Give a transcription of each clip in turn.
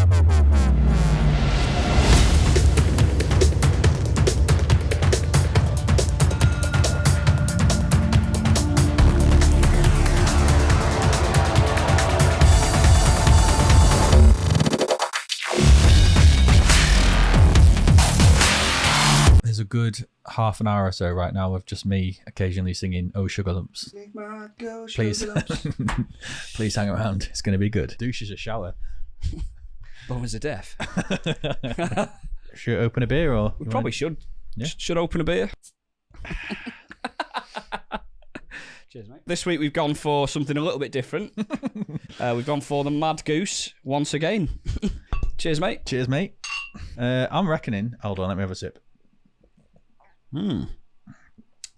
A good half an hour or so right now of just me occasionally singing "Oh Sugar Lumps." Please, please hang around. It's going to be good. Douche is a shower. Bones of death. Should we open a beer or? We probably should. Yeah. Should open a beer. Cheers, mate. This week we've gone for something a little bit different. We've gone for the Mad Goose once again. Cheers, mate. Cheers, mate. I'm reckoning. Hold on, let me have a sip.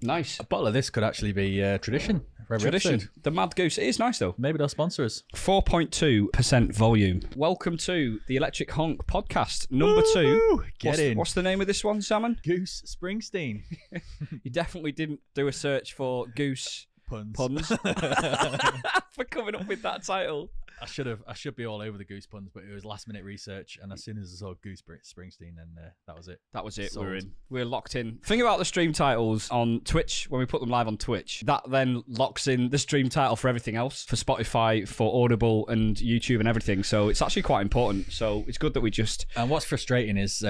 Nice. A bottle of this could actually be tradition for every episode. The Mad Goose. It is nice though. Maybe they'll sponsor us. 4.2% volume. Welcome to the Electric Honk podcast number 2. What's the name of this one, Salmon? Goose Springsteen. You definitely didn't do a search for goose puns for coming up with that title. I should be all over the goose puns, but it was last minute research, and as soon as I saw Goose Springsteen, then that was it. That was it. Sold. We're locked in. Thing about the stream titles on Twitch, when we put them live on Twitch, that then locks in the stream title for everything else, for Spotify, for Audible and YouTube and everything. So it's actually quite important. So it's good that we just... And what's frustrating is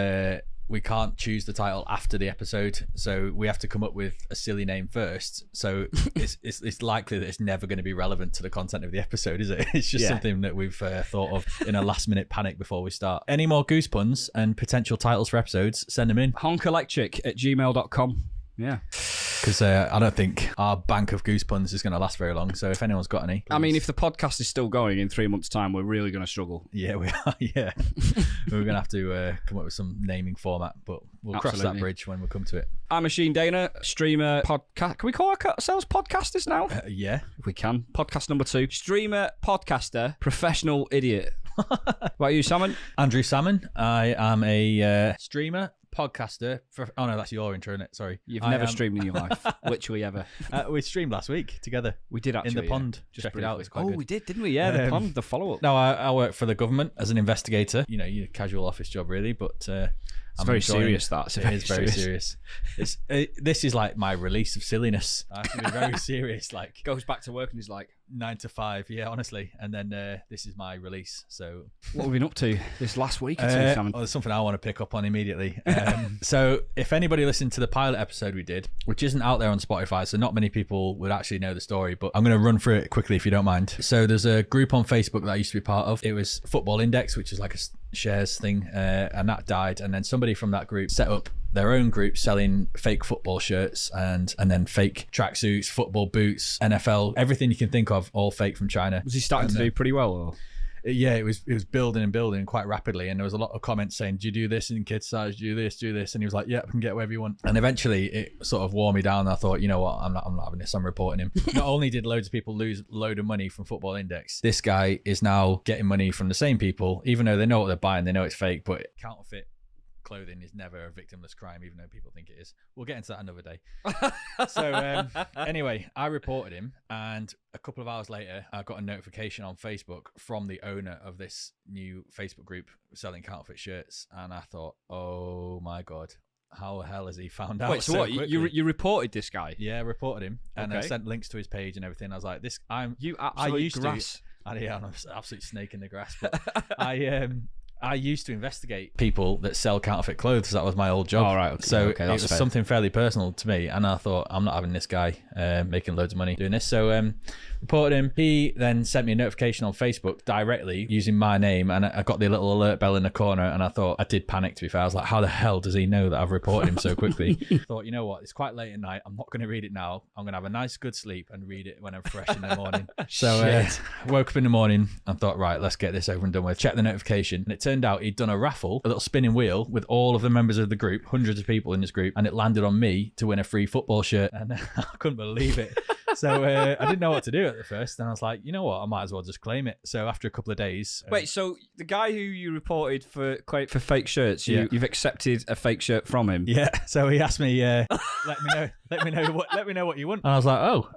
we can't choose the title after the episode, so we have to come up with a silly name first. So it's likely that it's never going to be relevant to the content of the episode, is it? It's just something that we've thought of in a last-minute panic before we start. Any more goose puns and potential titles for episodes, send them in. honkelectric@gmail.com. Yeah. Because I don't think our bank of goose puns is going to last very long. So if anyone's got any, please. I mean, if the podcast is still going in 3 months' time, we're really going to struggle. Yeah, we are. Yeah, we're going to have to come up with some naming format, but we'll cross that bridge when we come to it. I'm MachineDaena, streamer, podcast. Can we call ourselves podcasters now? Yeah, if we can. Podcast number 2. Streamer, podcaster, professional idiot. What about you, Salmon? Andrew Salmon. I am a streamer, podcaster. Oh no, that's your intro, isn't it? Sorry. You've never streamed in your life, literally ever. We streamed last week together. We did actually. In the pond. Just check it out. It's quite good. We did, didn't we? Yeah, the pond, the follow-up. No, I work for the government as an investigator. You know, your casual office job really, but it's very serious. It is very serious. This is like my release of silliness. I have to be very serious. Like goes back to work and he's like 9 to 5. Yeah, honestly. And then this is my release. So what have we been up to this last week or two, Salmon? There's something I want to pick up on immediately. So if anybody listened to the pilot episode we did, which isn't out there on Spotify, so not many people would actually know the story, but I'm going to run through it quickly if you don't mind. So there's a group on Facebook that I used to be part of. It was Football Index, which is like a shares thing, and that died. And then somebody from that group set up their own group selling fake football shirts and then fake tracksuits, football boots, NFL, everything you can think of, all fake from China. Was he starting to do pretty well? Or? Yeah, it was building and building quite rapidly, and there was a lot of comments saying, do you do this in kids size, do this, and he was like, yeah, I can get whatever you want. And eventually it sort of wore me down, and I thought, you know what, I'm not having this, I'm reporting him. Not only did loads of people lose a load of money from Football Index, this guy is now getting money from the same people, even though they know what they're buying, they know it's fake, but counterfeit clothing is never a victimless crime, even though people think it is. We'll get into that another day. So anyway, I reported him, and a couple of hours later I got a notification on Facebook from the owner of this new Facebook group selling counterfeit shirts, and I thought, oh my god, how the hell has he found out? Wait, so what? You reported this guy? Yeah, I reported him, and I sent links to his page and everything. I was like, I'm an absolute snake in the grass, but I used to investigate people that sell counterfeit clothes. That was my old job. All right. Okay, so it was something fairly personal to me. And I thought, I'm not having this guy making loads of money doing this. So reported him. He then sent me a notification on Facebook directly using my name. And I got the little alert bell in the corner. And I thought, I did panic, to be fair. I was like, how the hell does he know that I've reported him so quickly? I thought, you know what? It's quite late at night. I'm not going to read it now. I'm going to have a nice, good sleep and read it when I'm fresh in the morning. So woke up in the morning and thought, right, let's get this over and done with. Check the notification. And it turned out he'd done a raffle, a little spinning wheel with all of the members of the group, hundreds of people in this group, and it landed on me to win a free football shirt. And I couldn't believe it. So I didn't know what to do at the first, and I was like, you know what, I might as well just claim it. So after a couple of days, Wait, so the guy who you reported for fake shirts, you've accepted a fake shirt from him? Yeah. So he asked me, let me know what you want. And I was like, oh,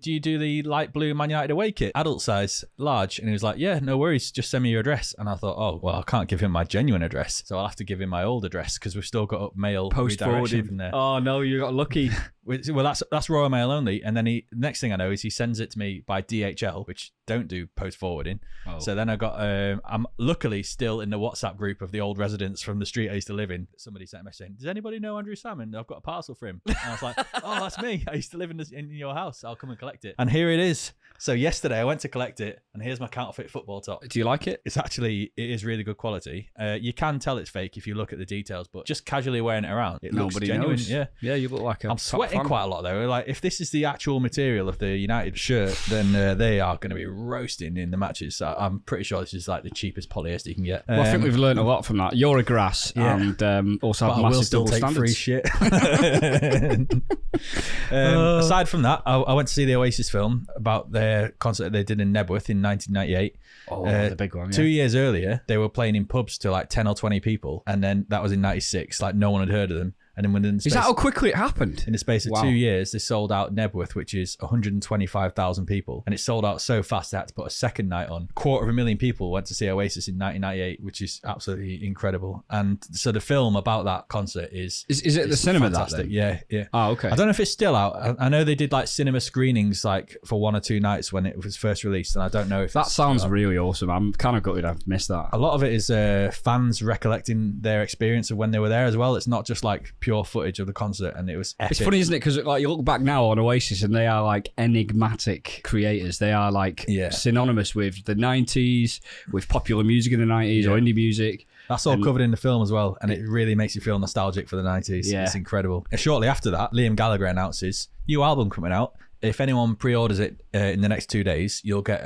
do you do the light blue Man United away kit, adult size, large? And he was like, yeah, no worries, just send me your address. And I thought, oh, well, I can't give him my genuine address, so I'll have to give him my old address because we've still got up mail redirection from there. Oh no, you got lucky. Well, that's Royal Mail only, and then the next thing I know is he sends it to me by DHL, which don't do post forwarding. Oh. So then I got I'm luckily still in the WhatsApp group of the old residents from the street I used to live in. Somebody sent a message saying, does anybody know Andrew Salmon? I've got a parcel for him. And I was like, oh, that's me. I used to live in your house. I'll come and collect it. And here it is. So yesterday I went to collect it, and here's my counterfeit football top. Do you like it? It is really good quality. You can tell it's fake if you look at the details, but just casually wearing it around, it looks genuine. Knows. Yeah, you look like I'm sweating quite a lot though. Like, if this is the actual material of the United shirt, then they are going to be roasting in the matches. So I'm pretty sure this is like the cheapest polyester you can get. Well, I think we've learned a lot from that. You're a grass, and also have massive double standards. Free shit. Aside from that, I went to see the Oasis film about their concert they did in Nebworth in 1998. Oh, the big one. Yeah. 2 years earlier, they were playing in pubs to like 10 or 20 people, and then that was in 96. Like, no one had heard of them. And then within the space, is that how quickly it happened? In the space of 2 years, they sold out Nebworth, which is 125,000 people. And it sold out so fast they had to put a second night on. 250,000 people went to see Oasis in 1998, which is absolutely incredible. And so the film about that concert is it at the cinema fantastic. That then? Yeah. Oh, okay. I don't know if it's still out. I know they did like cinema screenings like for 1 or 2 nights when it was first released, and I don't know if that sounds really awesome. I'm kind of gutted I've missed that. A lot of it is fans recollecting their experience of when they were there as well. It's not just like pure footage of the concert, and it was epic. It's funny, isn't it? Because like you look back now on Oasis, and they are like enigmatic creators. They are like synonymous with the 90s, with popular music in the 90s or indie music. That's all covered in the film as well, and it really makes you feel nostalgic for the 90s. Yeah. It's incredible. And shortly after that, Liam Gallagher announces new album coming out. If anyone pre-orders it in the next 2 days, you'll get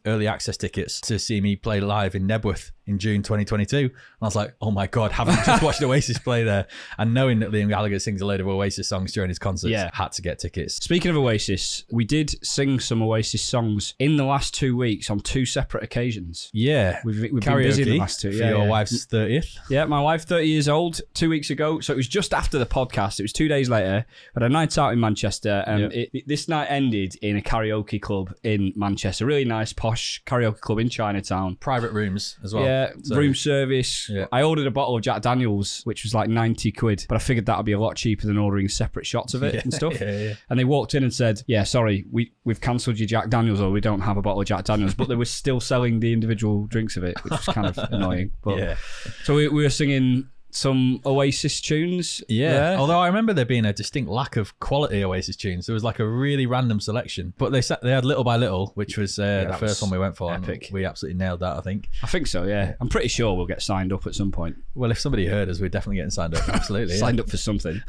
early access tickets to see me play live in Nebworth in June 2022. And I was like, oh my God, having just watched Oasis play there, and knowing that Liam Gallagher sings a load of Oasis songs during his concerts, had to get tickets. Speaking of Oasis, we did sing some Oasis songs in the last 2 weeks on 2 separate occasions. Yeah. We've been busy in the last 2. For your wife's 30th? Yeah, my wife, 30 years old, 2 weeks ago. So it was just after the podcast. It was 2 days later. But a night out in Manchester. This night ended in a karaoke club in Manchester. Really nice, posh karaoke club in Chinatown. Private rooms as well. Yeah, room service. Yeah. I ordered a bottle of Jack Daniels, which was like 90 quid, but I figured that would be a lot cheaper than ordering separate shots of it and stuff. And they walked in and said, yeah, sorry, we've cancelled your Jack Daniels, or we don't have a bottle of Jack Daniels, but they were still selling the individual drinks of it, which was kind of annoying. But so we were singing some Oasis tunes. Yeah. Although I remember there being a distinct lack of quality Oasis tunes. There was like a really random selection. But they had Little by Little, which was the first one we went for. Epic. We absolutely nailed that, I think. I think so, yeah. I'm pretty sure we'll get signed up at some point. Well, if somebody heard us, we're definitely getting signed up. Absolutely. Signed up for something.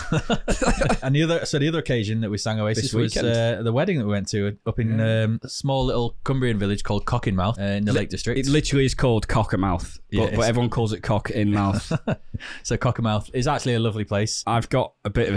And the other occasion that we sang Oasis was the wedding that we went to up in a small little Cumbrian village called Cockinmouth in the Lake District. It literally is called Cockermouth, but everyone calls it Cock in Mouth. So Cockermouth is actually a lovely place. I've got a bit of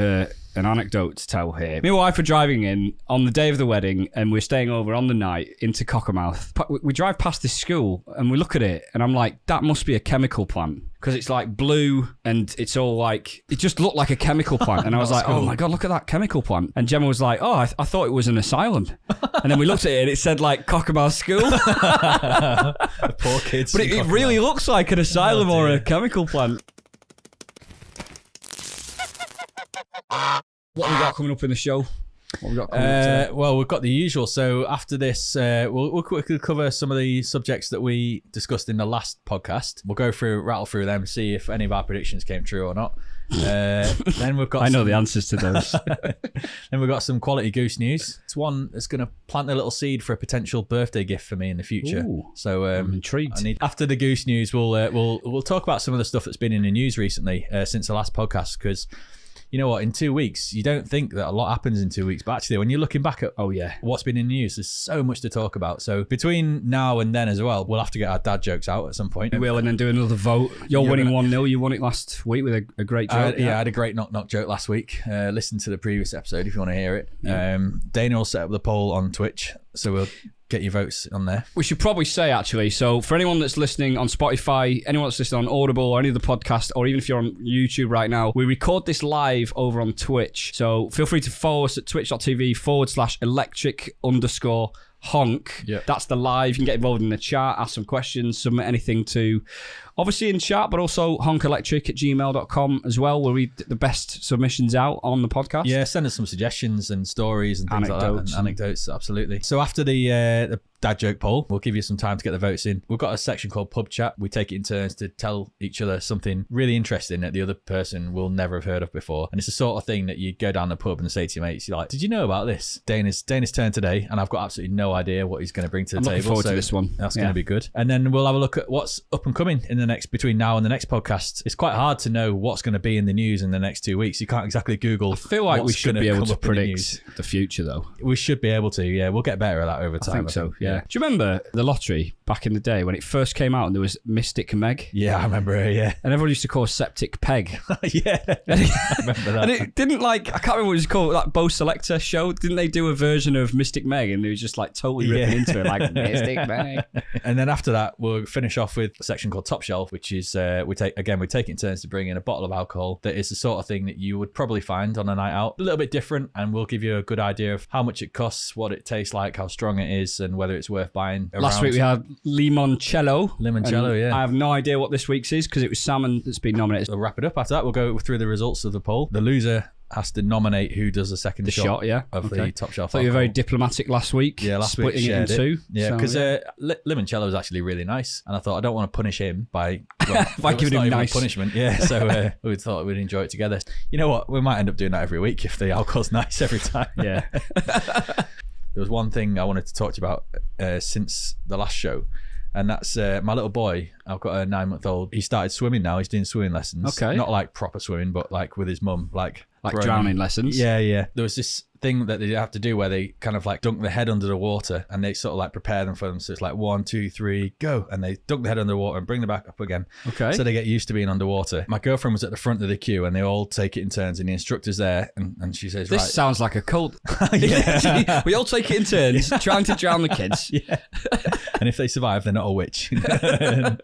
an anecdote to tell here. Me and my wife were driving in on the day of the wedding, and we're staying over on the night into Cockermouth. We drive past this school, and we look at it, and I'm like, that must be a chemical plant. Because it's like blue, and it's all like, it just looked like a chemical plant. And I was like, oh my God, look at that chemical plant. And Gemma was like, oh, I thought it was an asylum. And then we looked at it, and it said like Cockermouth School. The poor kids. But it really looks like an asylum or a chemical plant. What have we got coming up in the show? What we got coming up today? Well, we've got the usual. So after this, we'll quickly cover some of the subjects that we discussed in the last podcast. We'll rattle through them, see if any of our predictions came true or not. Then we've got. I know the answers to those. Then we've got some quality goose news. It's one that's going to plant a little seed for a potential birthday gift for me in the future. Ooh, so I'm intrigued. After the goose news, we'll talk about some of the stuff that's been in the news recently since the last podcast, because you know what, in 2 weeks, you don't think that a lot happens in 2 weeks, but actually when you're looking back at what's been in the news, there's so much to talk about. So between now and then as well, we'll have to get our dad jokes out at some point. We will, and then do another vote. You're winning 1-0. You won it last week with a great joke. I had a great knock joke last week. Listen to the previous episode if you want to hear it. Daena will set up the poll on Twitch, so we'll get your votes on there. We should probably say, actually, so for anyone that's listening on Spotify, anyone that's listening on Audible or any of the podcast, or even if you're on YouTube right now, we record this live over on Twitch. So feel free to follow us at twitch.tv/electric_honk. Yep. That's the live. You can get involved in the chat, ask some questions, submit anything to, obviously in chat, but also honkelectric@gmail.com as well. We'll read the best submissions out on the podcast. Yeah, send us some suggestions and stories and things Anecdotes. like that. And anecdotes, absolutely. So after the dad joke poll, we'll give you some time to get the votes in. We've got a section called Pub Chat. We take it in turns to tell each other something really interesting that the other person will never have heard of before. And it's the sort of thing that you go down the pub and say to your mates, you're like, did you know about this? Daena's turn today, and I've got absolutely no idea what he's going to bring to the table. Looking forward to this one. That's going to be good. And then we'll have a look at what's up and coming in the next, between now and the next podcast. It's quite hard to know what's going to be in the news in the next 2 weeks. You can't exactly Google. I feel like we should be able to predict the future, though. We should be able to, yeah. We'll get better at that over time. I think so, yeah. Do you remember the lottery back in the day when it first came out and there was Mystic Meg? Yeah, I remember her, yeah. And everyone used to call her Septic Peg. Yeah, I remember that. And it didn't I can't remember what it was called, that Bo Selector show. Didn't they do a version of Mystic Meg and it was just like totally ripping into it, like Mystic Meg? And then after that, we'll finish off with a section called Top Shelf, which is, we take it in turns to bring in a bottle of alcohol that is the sort of thing that you would probably find on a night out. A little bit different, and we'll give you a good idea of how much it costs, what it tastes like, how strong it is, and whether it's worth buying around. Last week we had Limoncello. Yeah. I have no idea what this week's is because it was Salmon that's been nominated. We'll wrap it up after that. We'll go through the results of the poll. The loser has to nominate who does the second shot of the Top Shelf. I thought you were very diplomatic last week. Yeah, last week splitting it in two. Yeah, because Limoncello was actually really nice, and I thought I don't want to punish him by giving him nice punishment. Yeah, so we thought we'd enjoy it together. You know what? We might end up doing that every week if the alcohol's nice every time. Yeah. There was one thing I wanted to talk to you about since the last show, and that's my little boy. I've got a 9-month-old. He started swimming now. He's doing swimming lessons. Okay. Not like proper swimming, but like with his mum, like drowning lessons. Yeah. There was this thing that they have to do where they kind of like dunk their head under the water and they sort of like prepare them for them. So it's like 1, 2, 3, go. And they dunk the head under the water and bring them back up again. Okay. So they get used to being underwater. My girlfriend was at the front of the queue and they all take it in turns and the instructor's there and she says, this sounds like a cult. Yeah. We all take it in turns trying to drown the kids. Yeah. And if they survive, they're not a witch. But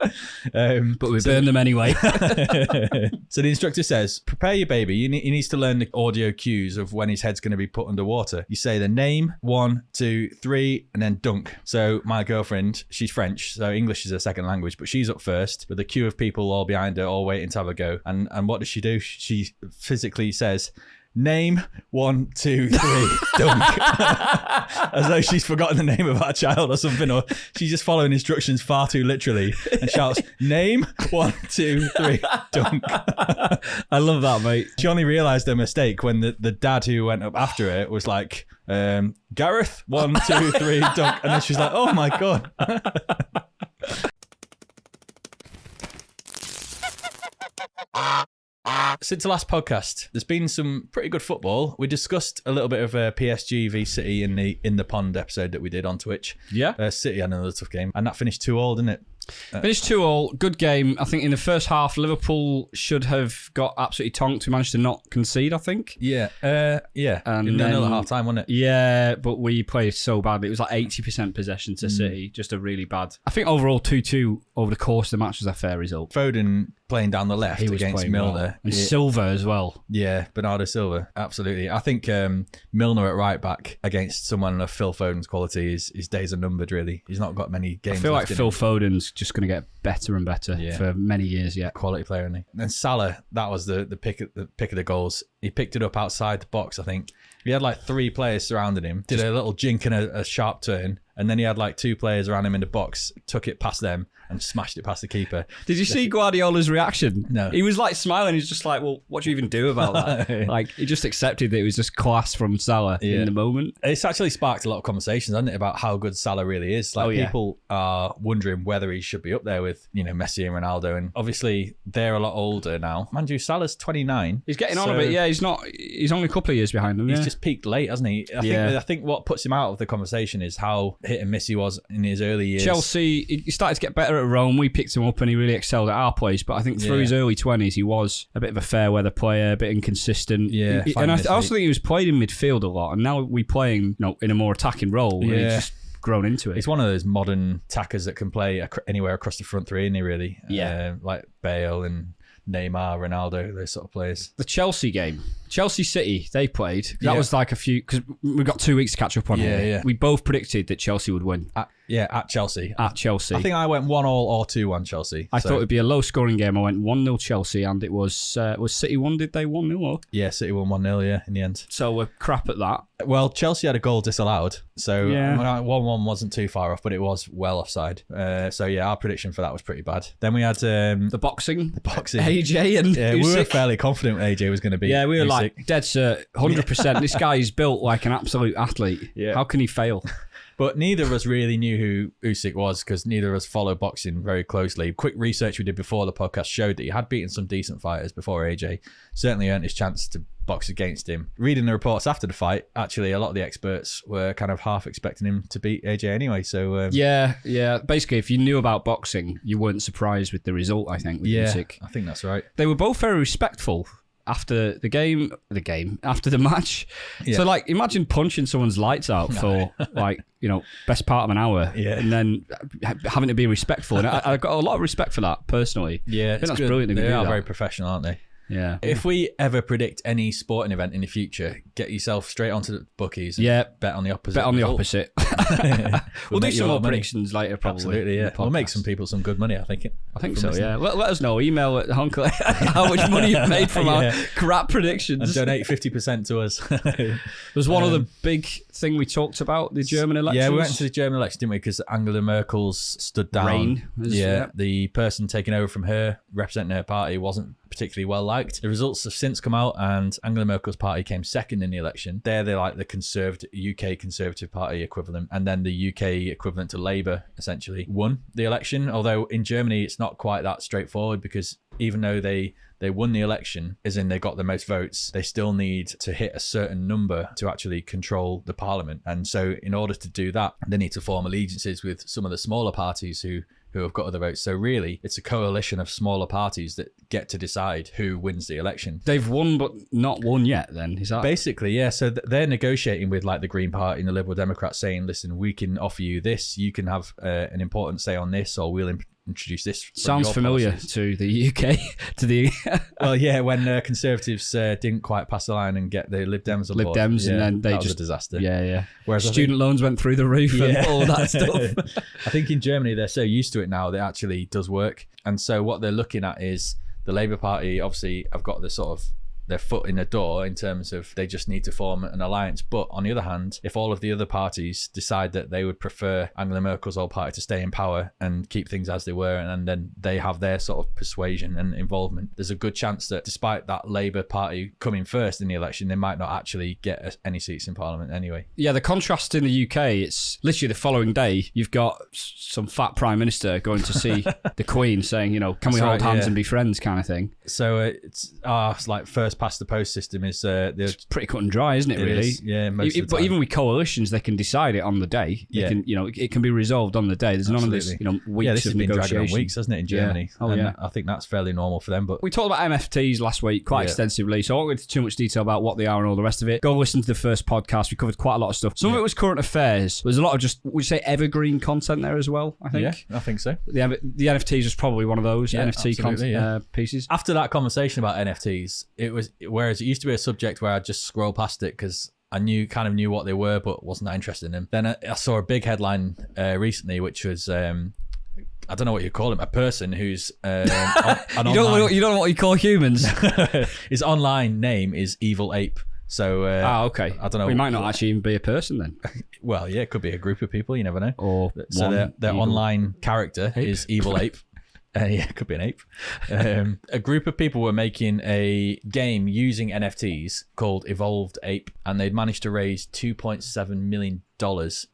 we burn them anyway. So the instructor says, prepare your baby. He needs to learn the audio cues of when his head's going to be put underwater. You say the name, 1, 2, 3, and then dunk. So my girlfriend, she's French, so English is her second language, but she's up first with a queue of people all behind her, all waiting to have a go. And what does she do? She physically says, name, 1, 2, 3, dunk. As though she's forgotten the name of our child or something, or she's just following instructions far too literally and shouts, name, 1, 2, 3, dunk. I love that, mate. She only realised her mistake when the dad who went up after her was like, Gareth, 1, 2, 3, dunk. And then she's like, oh my God. Since the last podcast, there's been some pretty good football. We discussed a little bit of PSG v City in the Pond episode that we did on Twitch. Yeah. City had another tough game, and that finished 2-2, didn't it? Finished 2-2. Good game. I think in the first half, Liverpool should have got absolutely tonked. We managed to not concede, I think. Yeah. And then another half time, wasn't it? Yeah, but we played so badly. It was like 80% possession to City. Just a really bad. I think overall 2-2 over the course of the match was a fair result. Foden playing down the left against Milner. Well. And Silva as well. Yeah, Bernardo Silva. Absolutely. I think Milner at right back against someone of Phil Foden's quality, his days are numbered, really. He's not got many games. I feel like Phil Foden's just going to get better and better for many years yet. Quality player, isn't he? And Salah, that was the pick of the goals. He picked it up outside the box, I think. He had like 3 players surrounding him, did a little jink and a sharp turn, and then he had like 2 players around him in the box, took it past them, and smashed it past the keeper. Did you see Guardiola's reaction? No. He was like smiling. He's just like, well, what do you even do about that? Like, he just accepted that it was just class from Salah in the moment. It's actually sparked a lot of conversations, hasn't it, about how good Salah really is. Like, people are wondering whether he should be up there with, Messi and Ronaldo. And obviously, they're a lot older now. Mind you, Salah's 29. He's getting on a bit. Yeah, he's only a couple of years behind them. He's just peaked late, hasn't he? I think what puts him out of the conversation is how hit and miss he was in his early years. Chelsea, he started to get better at Rome. We picked him up and he really excelled at our place. But I think through his early 20s, he was a bit of a fair weather player, a bit inconsistent. Yeah, and I also think he was played in midfield a lot. And now we play him, in a more attacking role. Yeah. And he's just grown into it. He's one of those modern attackers that can play anywhere across the front three, isn't he, really? Yeah. Like Bale and Neymar, Ronaldo, those sort of players. The Chelsea game. Chelsea City, they played. That was like a few, because we've got 2 weeks to catch up on here. Yeah. We both predicted that Chelsea would win. At Chelsea. At Chelsea. I think I went 1-1 or 2-1 Chelsea. I thought it'd be a low scoring game. I went 1-0 Chelsea, and it was City won, did they 1-0? Yeah, City won 1-0, in the end. So we're crap at that. Well, Chelsea had a goal disallowed, so 1-1 wasn't too far off, but it was well offside. Our prediction for that was pretty bad. Then we had the boxing. AJ and we were fairly confident AJ was going to be. Yeah, we were like, dead cert, 100%. This guy is built like an absolute athlete. Yeah. How can he fail? But neither of us really knew who Usyk was, because neither of us follow boxing very closely. Quick research we did before the podcast showed that he had beaten some decent fighters before AJ. Certainly earned his chance to box against him. Reading the reports after the fight, actually a lot of the experts were kind of half expecting him to beat AJ anyway. So yeah. Basically, if you knew about boxing, you weren't surprised with the result, I think, with Usyk. I think that's right. They were both very respectful after after the match. Yeah. So, like, imagine punching someone's lights out for, best part of an hour, and then having to be respectful. And I got a lot of respect for that, personally. Yeah, I think that's brilliant. They are very professional, aren't they? Yeah. If we ever predict any sporting event in the future, get yourself straight onto the bookies and bet on the opposite. Bet on the opposite. We'll do some more predictions later, probably. Absolutely, yeah. We'll make some people some good money, I think. I think so, yeah. Let us know. Email at Honk how much money you've made from our crap predictions. And donate 50% to us. There's one other big thing we talked about, the German elections. Yeah, we went to the German election, didn't we? Because Angela Merkel's stood down. The person taking over from her, representing her party, wasn't particularly well liked. The results have since come out, and Angela Merkel's party came second in the election. They're like the UK Conservative Party equivalent, and then the UK equivalent to Labour essentially won the election. Although in Germany it's not quite that straightforward, because even though they won the election, as in they got the most votes, they still need to hit a certain number to actually control the parliament. And so in order to do that, they need to form allegiances with some of the smaller parties who have got other votes. So really, it's a coalition of smaller parties that get to decide who wins the election. They've won, but not won yet, then? Is that... Basically, yeah. So they're negotiating with like the Green Party and the Liberal Democrats, saying, listen, we can offer you this, you can have an important say on this, or we'll introduce this. Sounds familiar to the UK. To the well, yeah, when Conservatives didn't quite pass the line and get the Lib Dems on board. And then they that just... was a disaster. Yeah. Whereas student loans went through the roof and all that stuff. I think in Germany, they're so used to it now that it actually does work. And so what they're looking at is the Labour Party obviously have got the sort of their foot in the door in terms of they just need to form an alliance. But on the other hand, if all of the other parties decide that they would prefer Angela Merkel's old party to stay in power and keep things as they were, and then they have their sort of persuasion and involvement, there's a good chance that despite that Labour Party coming first in the election, they might not actually get any seats in Parliament anyway. Yeah, the contrast in the UK, it's literally the following day, you've got some fat Prime Minister going to see the Queen saying, can we hold hands and be friends kind of thing. So it's like first past the post system is it's pretty cut and dry, isn't it? Really, yeah. Most of the time. Even with coalitions, they can decide it on the day. Yeah, it can be resolved on the day. There's none of this, weeks this has of been negotiation. dragging on weeks, hasn't it, in Germany? Yeah. I think that's fairly normal for them. But we talked about MFTs last week quite extensively, so I won't go into too much detail about what they are and all the rest of it. Go listen to the first podcast. We covered quite a lot of stuff. Some of it was current affairs. There's a lot of just, would you say, evergreen content there as well? I think. Yeah, I think so. The NFTs was probably one of those NFT pieces. After that conversation about NFTs, whereas it used to be a subject where I'd just scroll past it because I kind of knew what they were, but wasn't that interested in them. Then I saw a big headline recently, which was I don't know what you call him, a person who's you don't know what you call humans. His online name is Evil Ape So okay. I don't know. We might not actually even be a person then. Well, yeah, it could be a group of people. You never know. Or so their online character is Evil Ape. Yeah, it could be an ape. A group of people were making a game using NFTs called Evolved Ape, and they'd managed to raise $2.7 million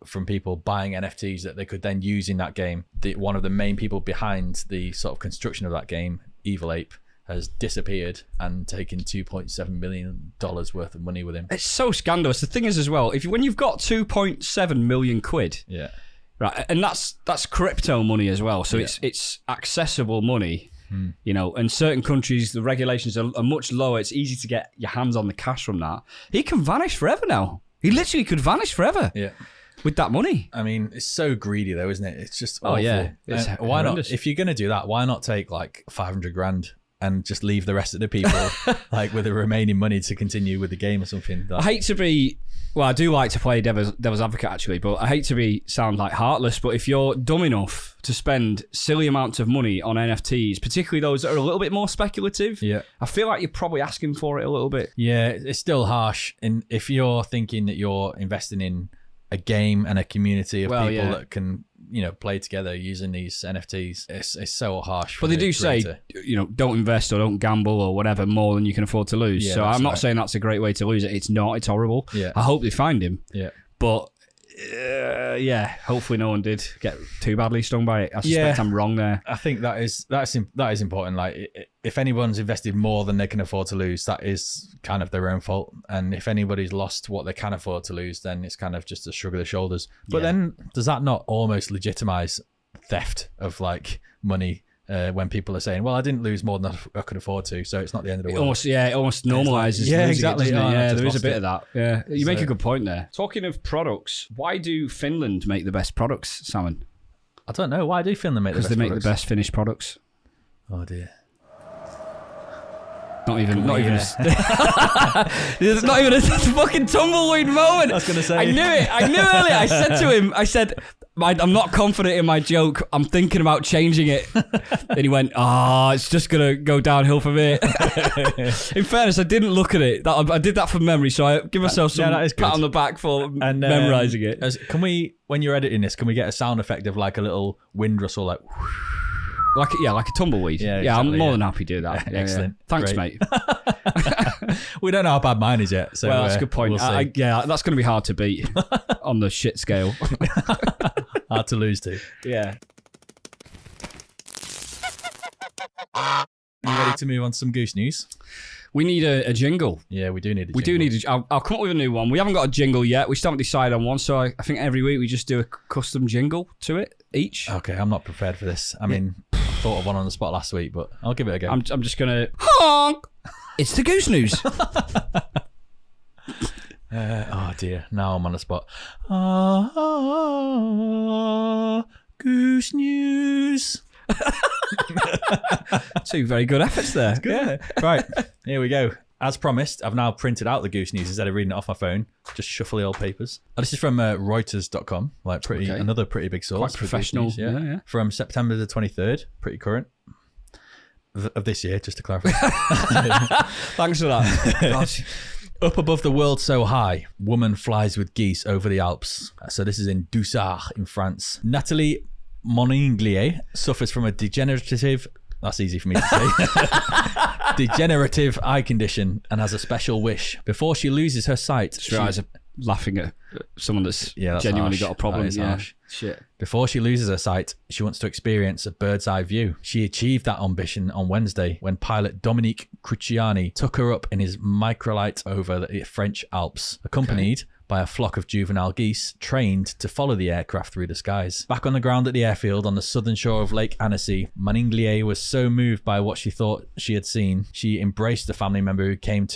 from people buying NFTs that they could then use in that game. One of the main people behind the sort of construction of that game, Evil Ape, has disappeared and taken $2.7 million worth of money with him. It's so scandalous. The thing is as well, when you've got 2.7 million quid, yeah, right, and that's crypto money as well, so it's accessible money, you know, and certain countries the regulations are much lower. It's easy to get your hands on the cash from that. He can vanish forever now. He literally could vanish forever. Yeah. With that money. I mean, it's so greedy though, isn't it? It's just awful. Oh yeah. It's why horrendous. not? If you're gonna do that, why not take like 500 grand and just leave the rest of the people like with the remaining money to continue with the game or something? I hate to be, well, I do like to play devil's advocate actually, but I hate to sound like heartless, but if you're dumb enough to spend silly amounts of money on NFTs, particularly those that are a little bit more speculative, I feel like you're probably asking for it a little bit. Yeah, it's still harsh. And if you're thinking that you're investing in a game and a community of people that can, you know, play together using these NFTs, it's so harsh. But they do say, you know, don't invest or don't gamble or whatever more than you can afford to lose. So I'm not saying that's a great way to lose it. It's not. It's horrible. Yeah. I hope they find him. Yeah. But hopefully no one did get too badly stung by it. I suspect I'm wrong there. I think that is important. Like, if anyone's invested more than they can afford to lose, that is kind of their own fault. And if anybody's lost what they can afford to lose, then it's kind of just a shrug of the shoulders. But then does that not almost legitimize theft of like money? When people are saying, well, I didn't lose more than I could afford to, so it's not the end of the world. It almost normalizes. Yeah, exactly. There is a bit of that. Yeah, you make a good point there. Talking of products, why do Finland make the best products, Salmon? I don't know. Why do Finland make the best products? Because they make the best finished products. Oh dear. Not even. There's not even a fucking tumbleweed moment. I was going to say. I knew it. I knew earlier. I said to him, I'm not confident in my joke. I'm thinking about changing it. Then he went, it's just going to go downhill from here. In fairness, I didn't look at it. I did that from memory, so I give myself some pat on the back for memorising it. Can we, when you're editing this, can we get a sound effect of like a little wind rustle, like... Like a tumbleweed. Yeah, exactly, I'm more than happy to do that. Excellent. Thanks, mate. We don't know how bad mine is yet. So that's a good point. We'll that's going to be hard to beat on the shit scale. Hard to lose to. Yeah. Are you ready to move on to some Goose news? We need a jingle. Yeah, we do need a jingle. We do need I'll come up with a new one. We haven't got a jingle yet. We still haven't decided on one, so I think every week we just do a custom jingle to it each. Okay, I'm not prepared for this. I mean, I thought of one on the spot last week, but I'll give it a go. I'm just going to... Honk! It's the Goose News. Oh dear, now I'm on the spot. Goose News. Two very good efforts there. Yeah. Right, here we go. As promised, I've now printed out the Goose News instead of reading it off my phone. Just shuffle the old papers. This is from Reuters.com, like another pretty big source. Quite professional. News, yeah. From September the 23rd, pretty current of this year, just to clarify. Thanks for that. Gosh. Up above the world so high, woman flies with geese over the Alps. So this is in Doussard in France. Nathalie Moninglier suffers from a degenerative... That's easy for me to say. Degenerative eye condition and has a special wish. Before she loses her sight... Her eyes are laughing at someone that's genuinely got a problem. Harsh. Shit. Before she loses her sight, she wants to experience a bird's eye view. She achieved that ambition on Wednesday when pilot Dominique Cruciani took her up in his microlight over the French Alps, accompanied by a flock of juvenile geese trained to follow the aircraft through the skies. Back on the ground at the airfield on the southern shore of Lake Annecy, Moninglier was so moved by what she thought she had seen, she embraced the family member who came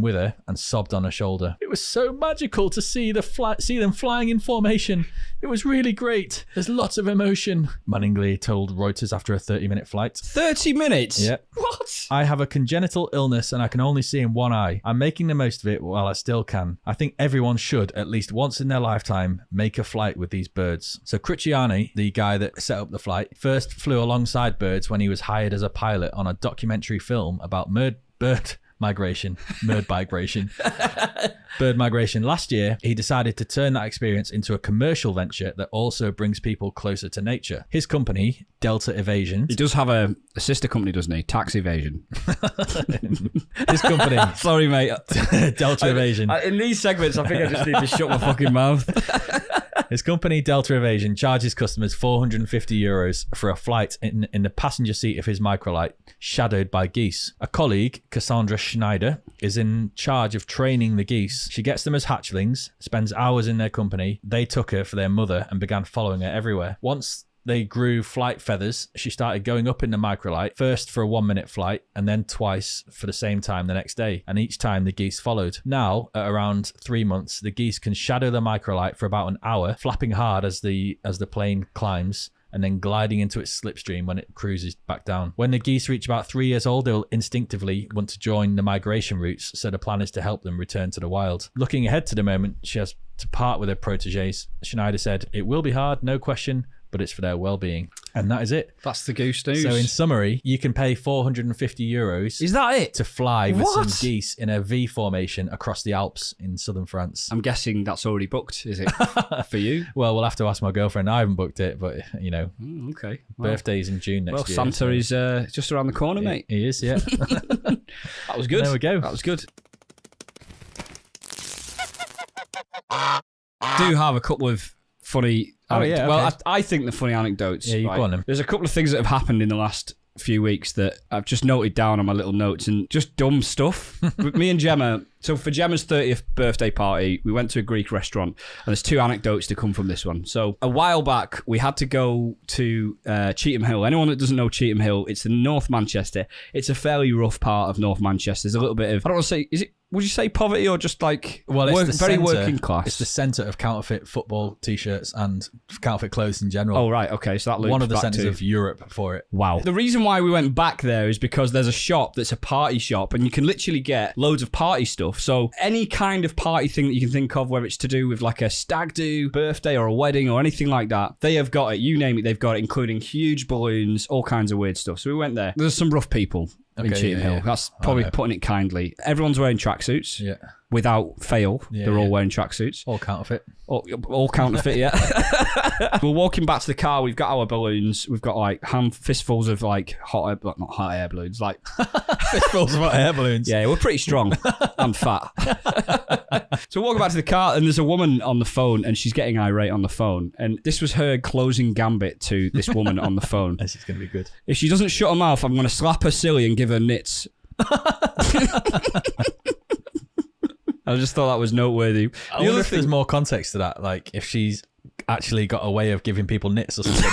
with her and sobbed on her shoulder. It was so magical to see them flying in formation. It was really great. There's lots of emotion, Moninglier told Reuters after a 30-minute flight. 30 minutes? Yeah. What? I have a congenital illness and I can only see in one eye. I'm making the most of it while I still can. I think everyone should, at least once in their lifetime, make a flight with these birds. So Cruciani, the guy that set up the flight, first flew alongside birds when he was hired as a pilot on a documentary film about bird migration. Bird migration. Bird migration. Last year, he decided to turn that experience into a commercial venture that also brings people closer to nature. His company, Delta Evasion. He does have a sister company, doesn't he? Tax Evasion. His company. Sorry, mate. Delta Evasion. In these segments, I think I just need to shut my fucking mouth. His company, Delta Evasion, charges customers €450 for a flight in the passenger seat of his microlight, shadowed by geese. A colleague, Cassandra Schneider, is in charge of training the geese. She gets them as hatchlings, spends hours in their company. They took her for their mother and began following her everywhere. Once they grew flight feathers, she started going up in the microlight, first for a 1-minute flight and then twice for the same time the next day. And each time the geese followed. Now, at around 3 months, the geese can shadow the microlight for about an hour, flapping hard as the plane climbs, and then gliding into its slipstream when it cruises back down. When the geese reach about 3 years old, they'll instinctively want to join the migration routes, so the plan is to help them return to the wild. Looking ahead to the moment she has to part with her proteges, Schneider said, "It will be hard, no question, but it's for their well-being." And that is it. That's the goose news. So in summary, you can pay €450. Is that it? To fly with some geese in a V formation across the Alps in southern France. I'm guessing that's already booked, is it? For you? Well, we'll have to ask my girlfriend. I haven't booked it, but, you know. Okay. Well, birthday's in June next year. Well, Santa is just around the corner, mate. He is, yeah. That was good. There we go. That was good. I do have a couple of funny... Well, I think the funny anecdotes. Yeah, you go on them. There's a couple of things that have happened in the last few weeks that I've just noted down on my little notes, and just dumb stuff. Me and Gemma, so for Gemma's 30th birthday party, we went to a Greek restaurant, and there's 2 anecdotes to come from this one. So a while back, we had to go to Cheetham Hill. Anyone that doesn't know Cheetham Hill, it's in North Manchester. It's a fairly rough part of North Manchester. There's a little bit of, I don't want to say, would you say poverty or just like very working class? It's the centre of counterfeit football t-shirts and counterfeit clothes in general. Oh, right. Okay. So that loops one of the back centres to of Europe for it. Wow. The reason why we went back there is because there's a shop that's a party shop, and you can literally get loads of party stuff. So any kind of party thing that you can think of, whether it's to do with like a stag do, birthday or a wedding or anything like that, they have got it. You name it, they've got it, including huge balloons, all kinds of weird stuff. So we went there. There's some rough people in Cheetham Hill. That's probably putting it kindly. Everyone's wearing tracksuits. Yeah. Without fail, they're all wearing tracksuits. All counterfeit. All counterfeit, yeah. We're walking back to the car. We've got our balloons. We've got like fistfuls of like not hot air balloons, like fistfuls of hot air balloons. Yeah, we're pretty strong and fat. So we're walking back to the car, and there's a woman on the phone, and she's getting irate on the phone. And this was her closing gambit to this woman on the phone. This is going to be good. If she doesn't shut her mouth, I'm going to slap her silly and give her nits. I just thought that was noteworthy. I wonder if there's more context to that. Like, if she's actually got a way of giving people nits or something.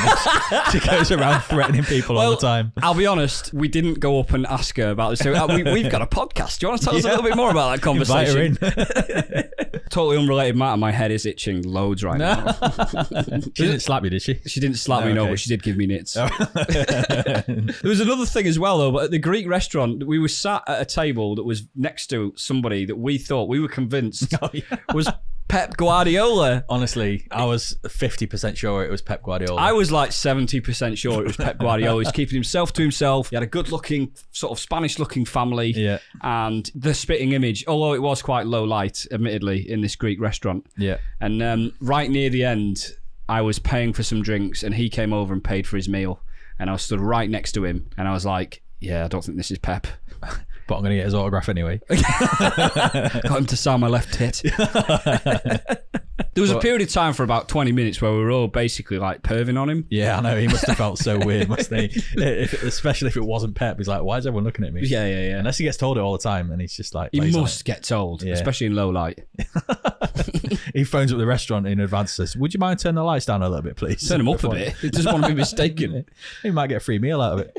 She goes around threatening people all the time. I'll be honest, we didn't go up and ask her about this. So we've got a podcast. Do you want to tell us a little bit more about that conversation? Totally unrelated matter. My head is itching loads right now. She didn't slap you, did she? She didn't slap me, no, but she did give me nits. There was another thing as well, though. But at the Greek restaurant, we were sat at a table that was next to somebody that we were convinced was Pep Guardiola. Honestly, I was 50% sure it was Pep Guardiola. I was like 70% sure it was Pep Guardiola. He's keeping himself to himself. He had a good-looking, sort of Spanish-looking family. Yeah. And the spitting image, although it was quite low light, admittedly, in this Greek restaurant. Yeah. And right near the end, I was paying for some drinks, and he came over and paid for his meal. And I was stood right next to him, and I was like, yeah, I don't think this is Pep. But I'm going to get his autograph anyway. Got him to sign my left tit. There was a period of time for about 20 minutes where we were all basically like perving on him. Yeah, I know. He must have felt so weird, mustn't he? Especially if it wasn't Pep. He's like, why is everyone looking at me? Yeah. Unless he gets told it all the time, and he's just like... He must get told, especially in low light. He phones up the restaurant in advance and says, would you mind turning the lights down a little bit, please? Turn them up a bit. He doesn't want to be mistaken. He might get a free meal out of it.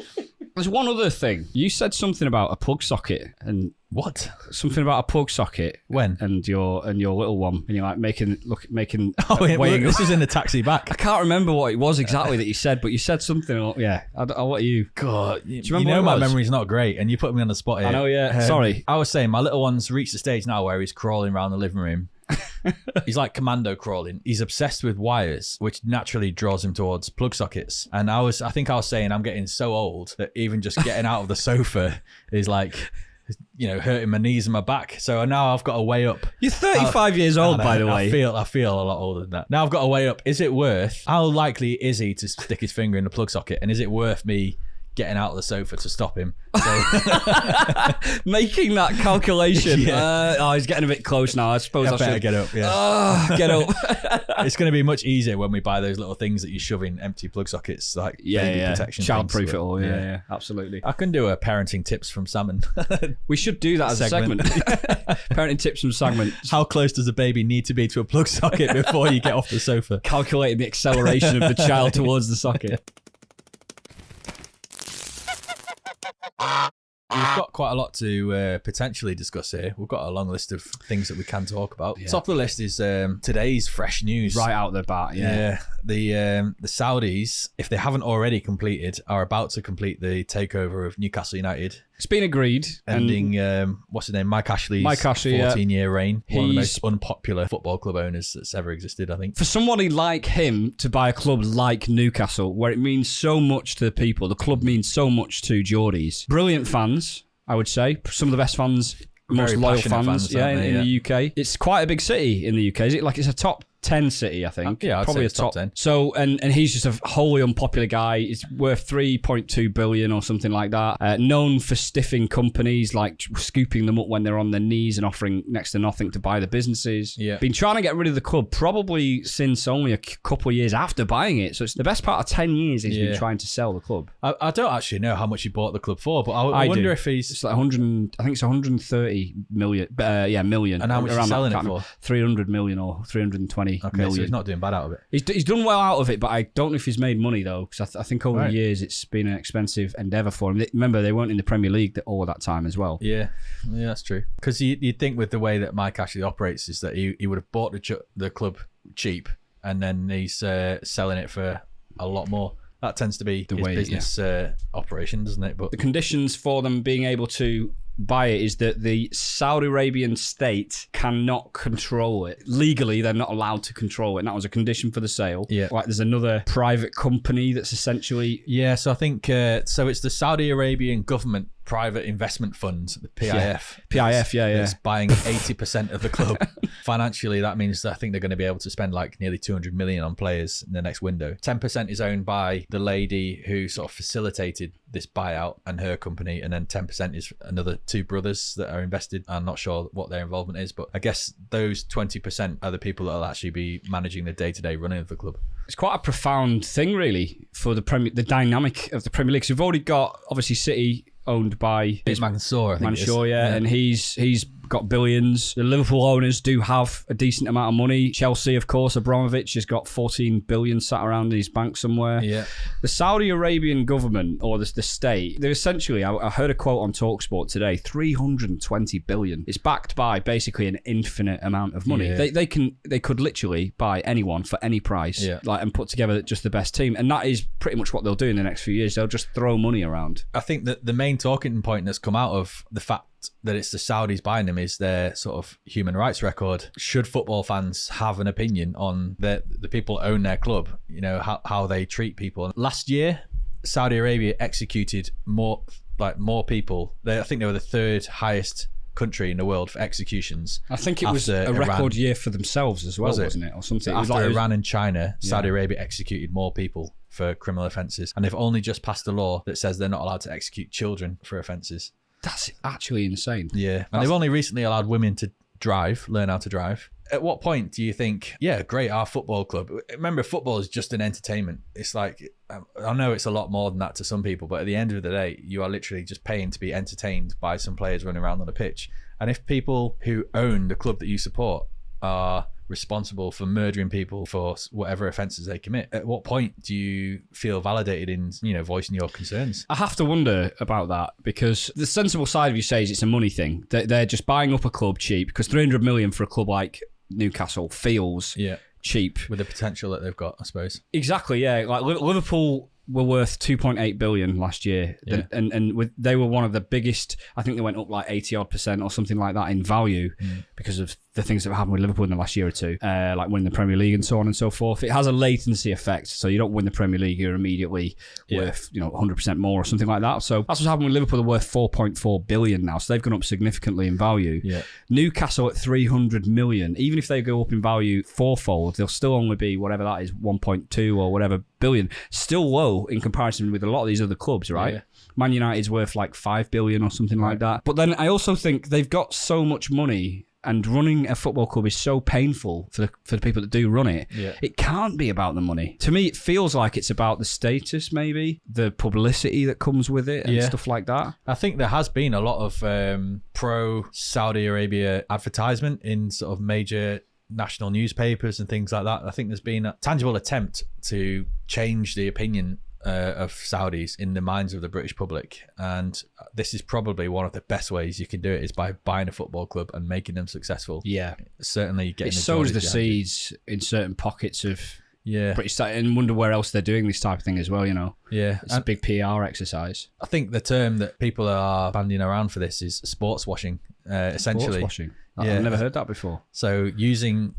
There's one other thing. You said something about a plug socket and what? Something about a plug socket. When? And your little one, and you're like making. Oh, yeah, this is in the taxi back. I can't remember what it was exactly that you said, but you said something. Yeah, I'll let you. God, you know my memory's not great, and you put me on the spot here. I know. Yeah, sorry. I was saying my little one's reached the stage now where he's crawling around the living room. He's like commando crawling. He's obsessed with wires, which naturally draws him towards plug sockets. And I think I was saying I'm getting so old that even just getting out of the sofa is like hurting my knees and my back. So now I've got to weigh up. You're 35 years old, by the way. I feel a lot older than that. Now I've got to weigh up. Is it worth? How likely is he to stick his finger in the plug socket? And is it worth me getting out of the sofa to stop him? So, making that calculation. He's getting a bit close now. I suppose I better should get up. Yeah. Get up. It's going to be much easier when we buy those little things that you shove in empty plug sockets, like baby protection. Childproof it all. Yeah, absolutely. I can do a parenting tips from Salmon. We should do that as a segment. Parenting tips from Salmon. How close does a baby need to be to a plug socket before you get off the sofa? Calculating the acceleration of the child towards the socket. We've got quite a lot to potentially discuss here. We've got a long list of things that we can talk about. Yeah. Top of the list is today's fresh news. Right out the bat, yeah. The Saudis, if they haven't already completed, are about to complete the takeover of Newcastle United. It's been agreed. Ending, what's his name? Mike Ashley's 14-year reign. One of the most unpopular football club owners that's ever existed, I think. For somebody like him to buy a club like Newcastle, where it means so much to the people, the club means so much to Geordies. Brilliant fans, I would say. Some of the best fans, most loyal fans in the UK. It's quite a big city in the UK. Is it like it's a top 10 city, I think? Yeah, I'd probably say a top 10. So, and he's just a wholly unpopular guy. He's worth 3.2 billion or something like that. Known for stiffing companies, like scooping them up when they're on their knees and offering next to nothing to buy the businesses. Yeah. Been trying to get rid of the club probably since only a couple of years after buying it. So it's the best part of 10 years he's been trying to sell the club. I don't actually know how much he bought the club for, but I wonder if he's... It's like 100, I think it's 130 million. Million. And how much is he selling it for? 300 million or 320 million. So he's not doing bad out of it. He's done well out of it, but I don't know if he's made money though, because I think over the years it's been an expensive endeavour for him. Remember, they weren't in the Premier League all of that time as well. Yeah, that's true. Because you'd think with the way that Mike actually operates is that he would have bought the club cheap and then he's selling it for a lot more. That tends to be his business operation, doesn't it? But the conditions for them being able to buy it is that the Saudi Arabian state cannot control it. Legally, they're not allowed to control it, and that was a condition for the sale. Yeah. Like there's another private company that's essentially... Yeah, so I think... so it's the Saudi Arabian government private investment fund, the PIF. PIF, yeah. It's buying 80% of the club. Financially, that means that I think they're going to be able to spend like nearly 200 million on players in the next window. 10% is owned by the lady who sort of facilitated this buyout and her company, and then 10% is another two brothers that are invested. I'm not sure what their involvement is, but I guess those 20% are the people that will actually be managing the day-to-day running of the club. It's quite a profound thing, really, for the dynamic of the Premier League. So we've already got, obviously, City owned by Mansour, I think Mansour, and he's got billions. The Liverpool owners do have a decent amount of money. Chelsea, of course, Abramovich has got 14 billion sat around in his bank somewhere. Yeah. The Saudi Arabian government, or the state, they're essentially, I heard a quote on TalkSport today, 320 billion. It's backed by basically an infinite amount of money. Yeah. They could literally buy anyone for any price, and put together just the best team. And that is pretty much what they'll do in the next few years. They'll just throw money around. I think that the main talking point that's come out of the fact that it's the Saudis buying them is their sort of human rights record. Should football fans have an opinion on the people that own their club, how they treat people? Last year, Saudi Arabia executed more people. I think they were the third highest country in the world for executions. I think it was a record year for themselves as well, wasn't it? Or something. So after Iran and China, Saudi Arabia executed more people for criminal offences, and they've only just passed a law that says they're not allowed to execute children for offences. That's actually insane. Yeah. And they've only recently allowed women to learn how to drive. At what point do you think, great, our football club. Remember, football is just an entertainment. It's like, I know it's a lot more than that to some people, but at the end of the day, you are literally just paying to be entertained by some players running around on a pitch. And if people who own the club that you support are responsible for murdering people for whatever offences they commit, at what point do you feel validated in voicing your concerns? I have to wonder about that, because the sensible side of you says it's a money thing. They're just buying up a club cheap, because 300 million for a club like Newcastle feels cheap with the potential that they've got, I suppose. Exactly, yeah. Like Liverpool were worth 2.8 billion last year, and they were one of the biggest. I think they went up like 80% or something like that in value because of the things that have happened with Liverpool in the last year or two, like winning the Premier League and so on and so forth. It has a latency effect, so you don't win the Premier League, you're immediately worth 100% more or something like that. So that's what's happened with Liverpool. They're worth 4.4 billion now, so they've gone up significantly in value. Yeah. Newcastle at 300 million. Even if they go up in value fourfold, they'll still only be whatever that is, 1.2 or whatever billion. Still low in comparison with a lot of these other clubs, right? Yeah. Man United's worth like 5 billion or something like that. But then I also think they've got so much money, and running a football club is so painful for the people that do run it. Yeah. It can't be about the money. To me, it feels like it's about the status, maybe, the publicity that comes with it and stuff like that. I think there has been a lot of pro-Saudi Arabia advertisement in sort of major national newspapers and things like that. I think there's been a tangible attempt to change the opinion of Saudis in the minds of the British public, and this is probably one of the best ways you can do it, is by buying a football club and making them successful. Certainly getting it sows the seeds in certain pockets of British, and wonder where else they're doing this type of thing as well. It's a big PR exercise. I think the term that people are bandying around for this is sports washing, essentially. Sports washing. I've never heard that before. So using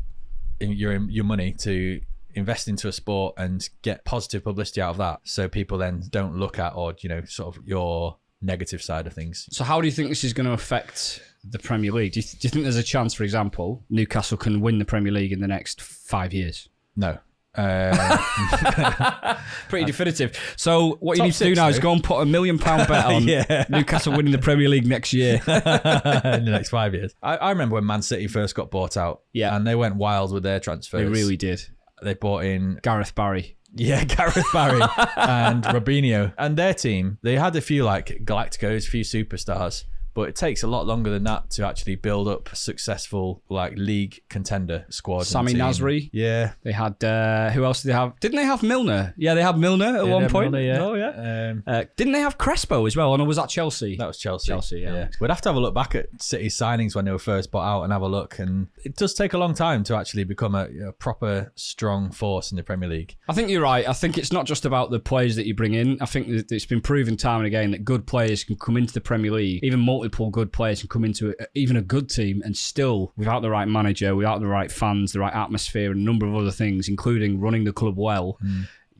your money to invest into a sport and get positive publicity out of that, so people then don't look at, or sort of your negative side of things. So how do you think this is going to affect the Premier League? Do you think there's a chance, for example, Newcastle can win the Premier League in the next 5 years? No. Pretty definitive. So what you need to do now is go and put £1 million bet on Newcastle winning the Premier League next year. In the next 5 years. I remember when Man City first got bought out, and they went wild with their transfers. They really did. They bought in Gareth Barry. Yeah, Gareth Barry and Robinho. And their team, they had a few like Galacticos, a few superstars, but it takes a lot longer than that to actually build up a successful like league contender squad. Sami Nasri. Yeah. They had, who else did they have? Didn't they have Milner? Yeah, they had Milner at one point. Milner, Oh, yeah. Didn't they have Crespo as well? Or was that Chelsea? That was Chelsea. Yeah. We'd have to have a look back at City's signings when they were first bought out and have a look. And it does take a long time to actually become a proper strong force in the Premier League. I think you're right. I think it's not just about the players that you bring in. I think that it's been proven time and again that good players can come into the Premier League, even multiple good players can come into even a good team, and still, without the right manager, without the right fans, the right atmosphere, and a number of other things, including running the club well,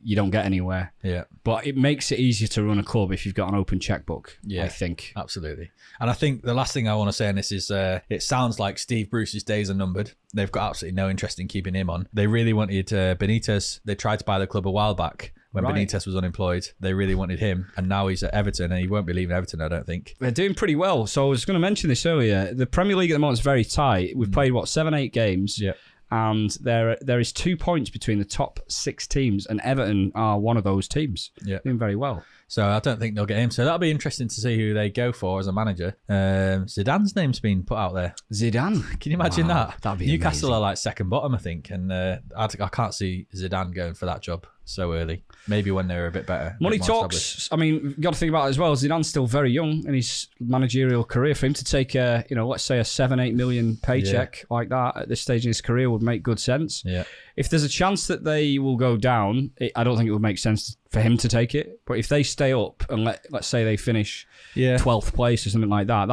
you don't get anywhere. Yeah. But it makes it easier to run a club if you've got an open checkbook, I think. Absolutely. And I think the last thing I want to say on this is it sounds like Steve Bruce's days are numbered. They've got absolutely no interest in keeping him on. They really wanted Benitez. They tried to buy the club a while back. When Benitez was unemployed, they really wanted him, and now he's at Everton, and he won't be leaving Everton, I don't think. They're doing pretty well. So I was going to mention this earlier. The Premier League at the moment is very tight. We've played, 7-8 games? Yeah. And there is 2 points between the top 6 teams, and Everton are one of those teams. Yeah. Doing very well. So I don't think they'll get him. So that'll be interesting to see who they go for as a manager. Zidane's name's been put out there. Zidane? Can you imagine that? That'd be Newcastle amazing. are like second bottom, I think. And I can't see Zidane going for that job so early. Maybe when they're a bit better. Money talks. I mean, you've got to think about it as well. Zidane's still very young in his managerial career. For him to take let's say a 7-8 million paycheck like that at this stage in his career would make good sense. Yeah. If there's a chance that they will go down, I don't think it would make sense for him to take it. But if they stay up and let's say they finish 12th place or something like that,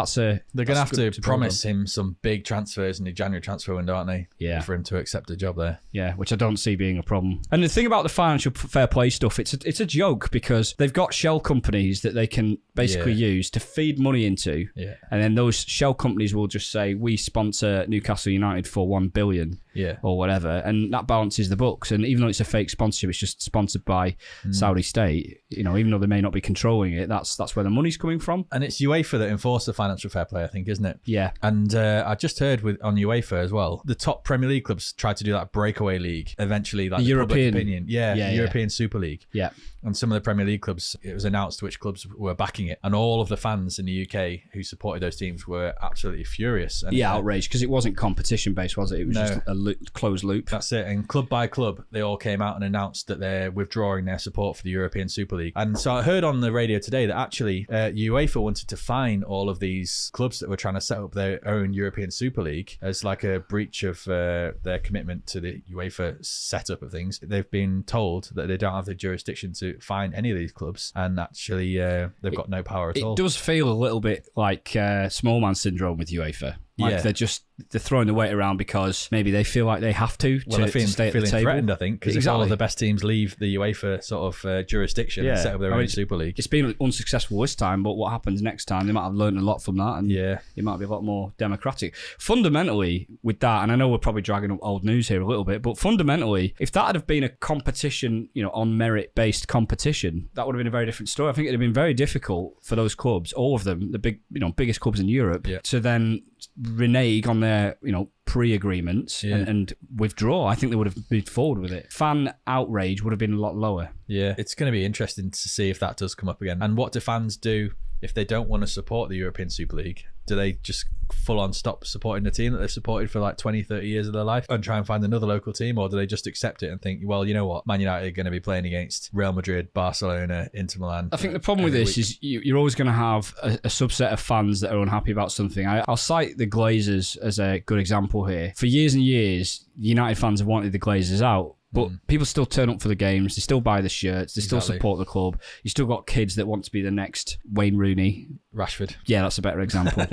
they're going to have to promise him some big transfers in the January transfer window, aren't they? Yeah. For him to accept a job there. Yeah, which I don't see being a problem. And the thing about the financial fair play stuff, it's a joke because they've got shell companies that they can basically use to feed money into. Yeah. And then those shell companies will just say, we sponsor Newcastle United for 1 billion. Yeah. Or whatever, and that balances the books. And even though it's a fake sponsorship, it's just sponsored by Saudi state. Even though they may not be controlling it, that's where the money's coming from. And it's UEFA that enforce the financial fair play, I think, isn't it? Yeah. And I just heard on UEFA as well, the top Premier League clubs tried to do that breakaway league. Eventually, like the European public opinion, European Super League. Yeah. And some of the Premier League clubs, it was announced which clubs were backing it, and all of the fans in the UK who supported those teams were absolutely furious. And outraged because it wasn't competition based, was it? It was just a closed loop. That's it. And club by club, they all came out and announced that they're withdrawing their support for the European Super League. And so I heard on the radio today that actually UEFA wanted to fine all of these clubs that were trying to set up their own European Super League as like a breach of their commitment to the UEFA setup of things. They've been told that they don't have the jurisdiction to fine any of these clubs, and actually they've got no power at all. It does feel a little bit like small man syndrome with UEFA. Like they're throwing the weight around because maybe they feel like they have to they're to stay at the feeling table. threatened, I think, because if all of the best teams leave the UEFA sort of jurisdiction and set up their own Super League. It's been unsuccessful this time, but what happens next time, they might have learned a lot from that, and it might be a lot more democratic. Fundamentally, with that, and I know we're probably dragging up old news here a little bit, but fundamentally, if that had been a competition, on merit-based competition, that would have been a very different story. I think it would have been very difficult for those clubs, all of them, the biggest clubs in Europe, to then renege on their, pre-agreements and withdraw. I think they would have moved forward with it. Fan outrage would have been a lot lower. Yeah, it's going to be interesting to see if that does come up again. And what do fans do if they don't want to support the European Super League? Do they just full on stop supporting the team that they've supported for like 20, 30 years of their life and try and find another local team? Or do they just accept it and think, well, you know what, Man United are going to be playing against Real Madrid, Barcelona, Inter Milan? I think the problem with this is you're always going to have a subset of fans that are unhappy about something. I'll cite the Glazers as a good example here. For years and years, United fans have wanted the Glazers out. But people still turn up for the games. They still buy the shirts. They still support the club. You still got kids that want to be the next Wayne Rooney. Rashford. Yeah, that's a better example.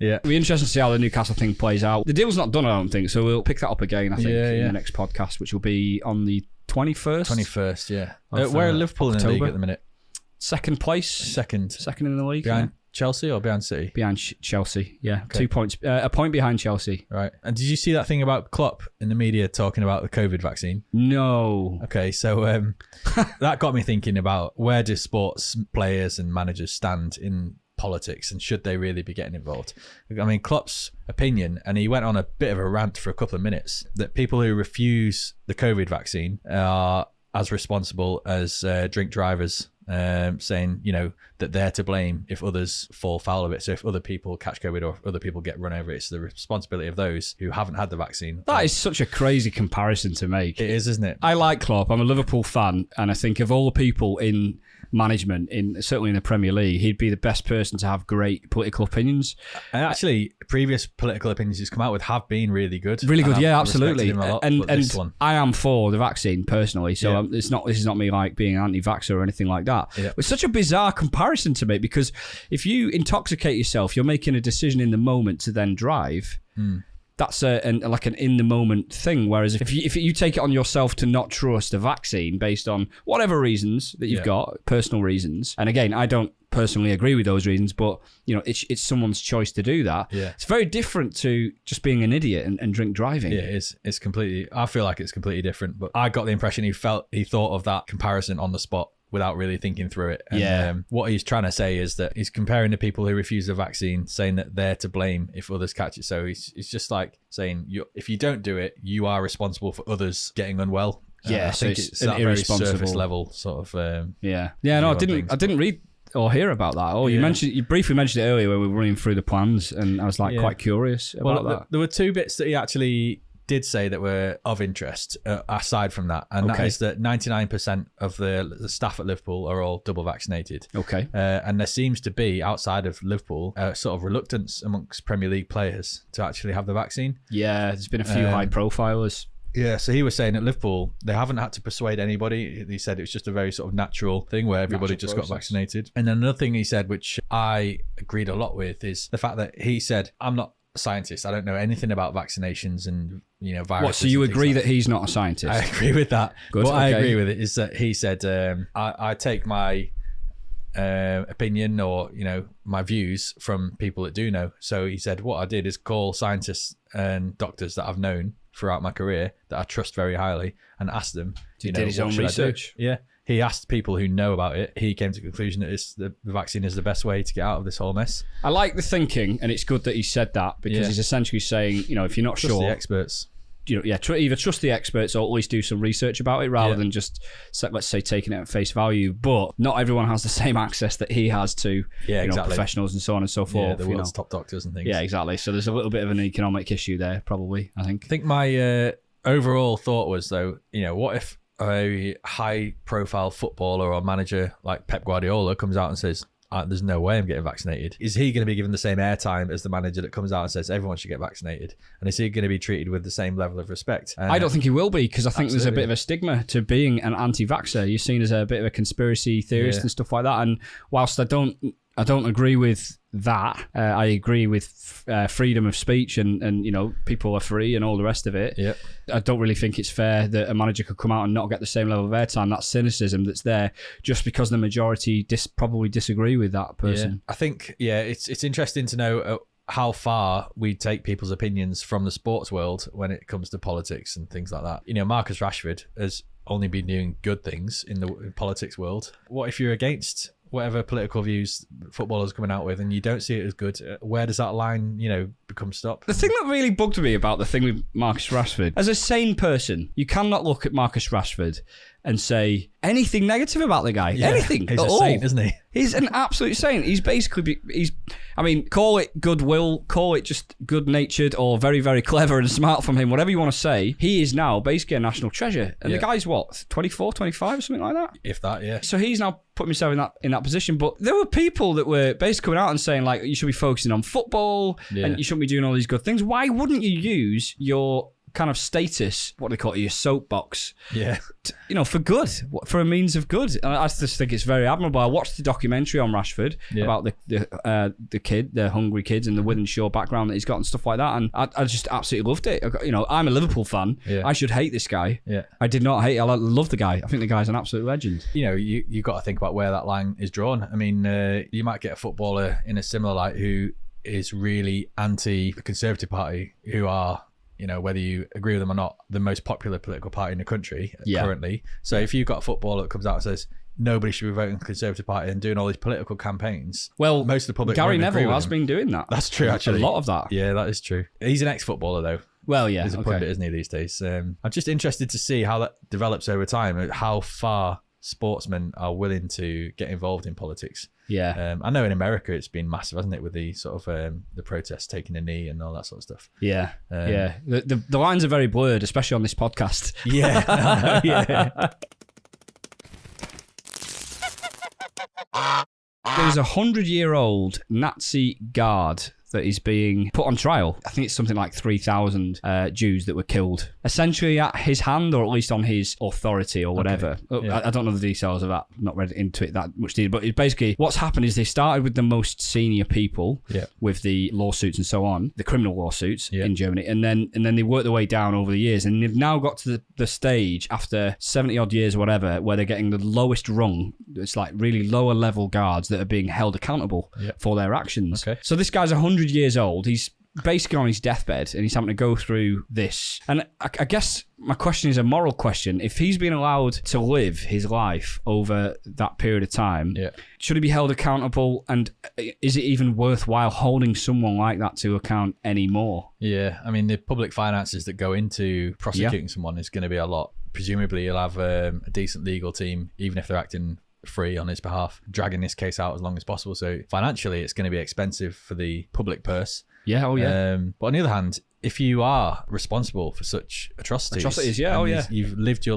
Yeah. It'll be interesting to see how the Newcastle thing plays out. The deal's not done, I don't think, so we'll pick that up again, I think, in the next podcast, which will be on the 21st. 21st, yeah. Where are Liverpool in the league at the minute? Second place. Second in the league. Behind Chelsea or behind City? Behind Chelsea, yeah. Okay. 2 points. A point behind Chelsea. Right. And did you see that thing about Klopp in the media talking about the COVID vaccine? No. Okay, so that got me thinking about where do sports players and managers stand in politics and should they really be getting involved? I mean, Klopp's opinion, and he went on a bit of a rant for a couple of minutes, that people who refuse the COVID vaccine are as responsible as drink drivers. Saying, that they're to blame if others fall foul of it. So if other people catch COVID or if other people get run over, it's the responsibility of those who haven't had the vaccine. That is such a crazy comparison to make. It is, isn't it? I like Klopp. I'm a Liverpool fan, and I think of all the people in management, certainly in the Premier League, he'd be the best person to have great political opinions. And actually, previous political opinions he's come out with have been really good. Really good, yeah, absolutely. And I am for the vaccine personally, so this is not me like being anti-vaxxer or anything like that. Yeah. It's such a bizarre comparison to make, because if you intoxicate yourself, you're making a decision in the moment to then drive. That's like an in-the-moment thing. Whereas if you take it on yourself to not trust a vaccine based on whatever reasons that you've got, personal reasons, and again, I don't personally agree with those reasons, but it's someone's choice to do that. Yeah. It's very different to just being an idiot and drink driving. Yeah, it is. It's completely. I feel like it's completely different, but I got the impression he thought of that comparison on the spot without really thinking through it. And, what he's trying to say is that he's comparing the people who refuse the vaccine, saying that they're to blame if others catch it. So he's just like saying, if you don't do it, you are responsible for others getting unwell. Yeah, I think it's an irresponsible surface level sort of. No, I didn't read or hear about that. Oh, you briefly mentioned it earlier when we were running through the plans, and I was quite curious about that. There were two bits that he actually did say that were of interest aside from that, and that is that 99% of the staff at Liverpool are all double vaccinated. Okay. And there seems to be, outside of Liverpool, a sort of reluctance amongst Premier League players to actually have the vaccine. Yeah, there's been a few high profilers. Yeah, so he was saying at Liverpool, they haven't had to persuade anybody. He said it was just a very sort of natural thing where everybody just got vaccinated. And then another thing he said, which I agreed a lot with, is the fact that he said, I'm not a scientist. I don't know anything about vaccinations and viruses. What, so you agree that he's not a scientist? I agree with that. Good. What I agree with it is that he said, I take my opinion or my views from people that do know. So he said, what I did is call scientists and doctors that I've known throughout my career that I trust very highly and ask them. He did his own research. Yeah. He asked people who know about it. He came to the conclusion that the vaccine is the best way to get out of this whole mess. I like the thinking, and it's good that he said that, because he's essentially saying, if you're not trust sure, the experts. Either trust the experts or at least do some research about it rather than just, let's say, taking it at face value. But not everyone has the same access that he has to professionals and so on and so forth. Yeah, the world's top doctors and things. Yeah, exactly. So there's a little bit of an economic issue there, probably, I think. I think my overall thought was, though, what if a high-profile footballer or manager like Pep Guardiola comes out and says, there's no way I'm getting vaccinated? Is he going to be given the same airtime as the manager that comes out and says everyone should get vaccinated? And is he going to be treated with the same level of respect? I don't think he will be, because I think there's a bit of a stigma to being an anti-vaxxer. You're seen as a bit of a conspiracy theorist and stuff like that. And whilst I don't agree with that. I agree with freedom of speech and you know, people are free and all the rest of it. Yep. I don't really think it's fair that a manager could come out and not get the same level of airtime. That cynicism that's there just because the majority probably disagree with that person. Yeah. I think, it's interesting to know how far we take people's opinions from the sports world when it comes to politics and things like that. You know, Marcus Rashford has only been doing good things in the politics world. What if you're against whatever political views footballers coming out with and you don't see it as good? Where does that line, you know, become stopped? The thing that really bugged me about the thing with Marcus Rashford, as a sane person, you cannot look at Marcus Rashford and say anything negative about the guy. Anything he's at a all. saint, isn't he? He's an absolute saint. He's basically, I mean, call it goodwill, call it just good-natured or very, very clever and smart from him, whatever you want to say. He is now basically a national treasure. And the guy's what, 24, 25 or something like that? If that, yeah. So he's now put himself in that position. But there were people that were basically coming out and saying, like, you should be focusing on football and you shouldn't be doing all these good things. Why wouldn't you use your kind of status, what they call it, your soapbox, you know, for good, for a means of good? And I just think it's very admirable. I watched the documentary on Rashford about the kid, the hungry kids, and the Wythenshawe background that he's got and stuff like that, and I just absolutely loved it. You know, I'm a Liverpool fan. I should hate this guy. I did not hate. I love the guy. I think the guy's an absolute legend. You know, you got to think about where that line is drawn. I mean, you might get a footballer in a similar light who is really anti the Conservative Party, who are, you know, whether you agree with them or not, the most popular political party in the country currently. So if you've got a footballer that comes out and says nobody should be voting the Conservative Party and doing all these political campaigns, well, most of the public Gary Neville has been doing that. That's true, actually. A lot of that. Yeah, that is true. He's an ex-footballer, though. Well, yeah. He's a pundit, isn't he, these days? I'm just interested to see how that develops over time, how far sportsmen are willing to get involved in politics. I know in America it's been massive, hasn't it, with the sort of the protests, taking a knee and all that sort of stuff. The lines are very blurred, especially on this podcast. There's a 100-year-old Nazi guard that is being put on trial. I think it's something like 3,000 Jews that were killed, essentially at his hand, or at least on his authority or whatever. I don't know the details of that. I've not read into it that much detail. But it's basically what's happened is they started with the most senior people with the lawsuits and so on, the criminal lawsuits in Germany, and then they worked their way down over the years, and they've now got to the stage after 70 odd years or whatever where they're getting the lowest rung. It's like really lower level guards that are being held accountable for their actions. So this guy's 100 years old. He's basically on his deathbed and he's having to go through this. And I guess my question is a moral question. If he's been allowed to live his life over that period of time, should he be held accountable? And is it even worthwhile holding someone like that to account anymore? I mean, the public finances that go into prosecuting someone is going to be a lot. Presumably you'll have a decent legal team, even if they're acting free on his behalf, dragging this case out as long as possible. So financially it's going to be expensive for the public purse. But on the other hand, if you are responsible for such atrocities, you've lived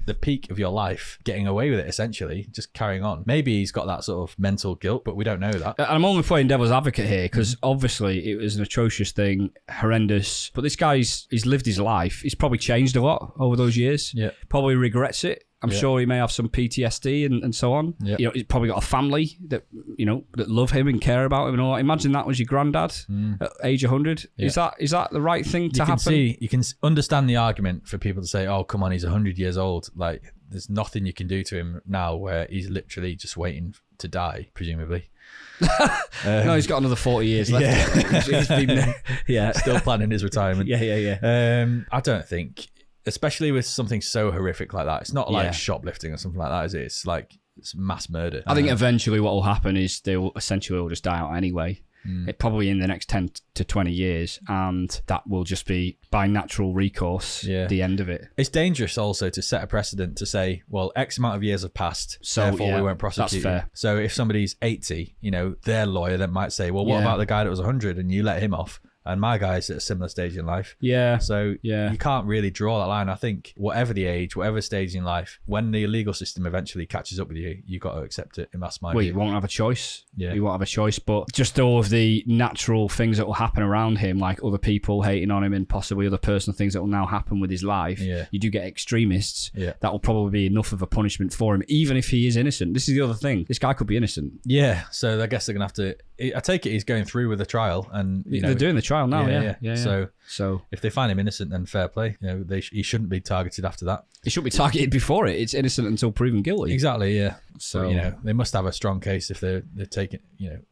the peak of your life getting away with it, essentially just carrying on. Maybe he's got that sort of mental guilt, but we don't know that. I'm only playing devil's advocate here because obviously it was an atrocious thing, horrendous, but this guy's lived his life. He's probably changed a lot over those years. Probably regrets it. I'm sure he may have some PTSD and so on. You know, he's probably got a family that, you know, that love him and care about him and all. Imagine that was your granddad at age 100. Is that the right thing to happen? You can understand the argument for people to say, oh, come on, he's 100 years old. Like, there's nothing you can do to him now where he's literally just waiting to die, presumably. No, he's got another 40 years left. He's been, still planning his retirement. I don't think... especially with something so horrific like that. It's not like shoplifting or something like that, is it? It's like it's mass murder. I think eventually what will happen is they'll essentially all just die out anyway. It probably in the next 10 to 20 years, and that will just be by natural recourse the end of it. It's dangerous also to set a precedent to say, well, X amount of years have passed, so therefore we won't prosecute. That's fair. So if somebody's 80, you know, their lawyer then might say, well, what about the guy that was 100 and you let him off? And my guy's at a similar stage in life. So you can't really draw that line. I think whatever the age, whatever stage in life, when the legal system eventually catches up with you, you've got to accept it. And that's my view. You won't have a choice. You won't have a choice. But just all of the natural things that will happen around him, like other people hating on him and possibly other personal things that will now happen with his life, you do get extremists. That will probably be enough of a punishment for him, even if he is innocent. This is the other thing. This guy could be innocent. So I guess they're going to have to I take it he's going through with the trial, and they're doing the trial now. Yeah. So if they find him innocent, then fair play. He shouldn't be targeted after that. He shouldn't be targeted before it. It's innocent until proven guilty. Exactly. Yeah. So but, they must have a strong case if they're taking.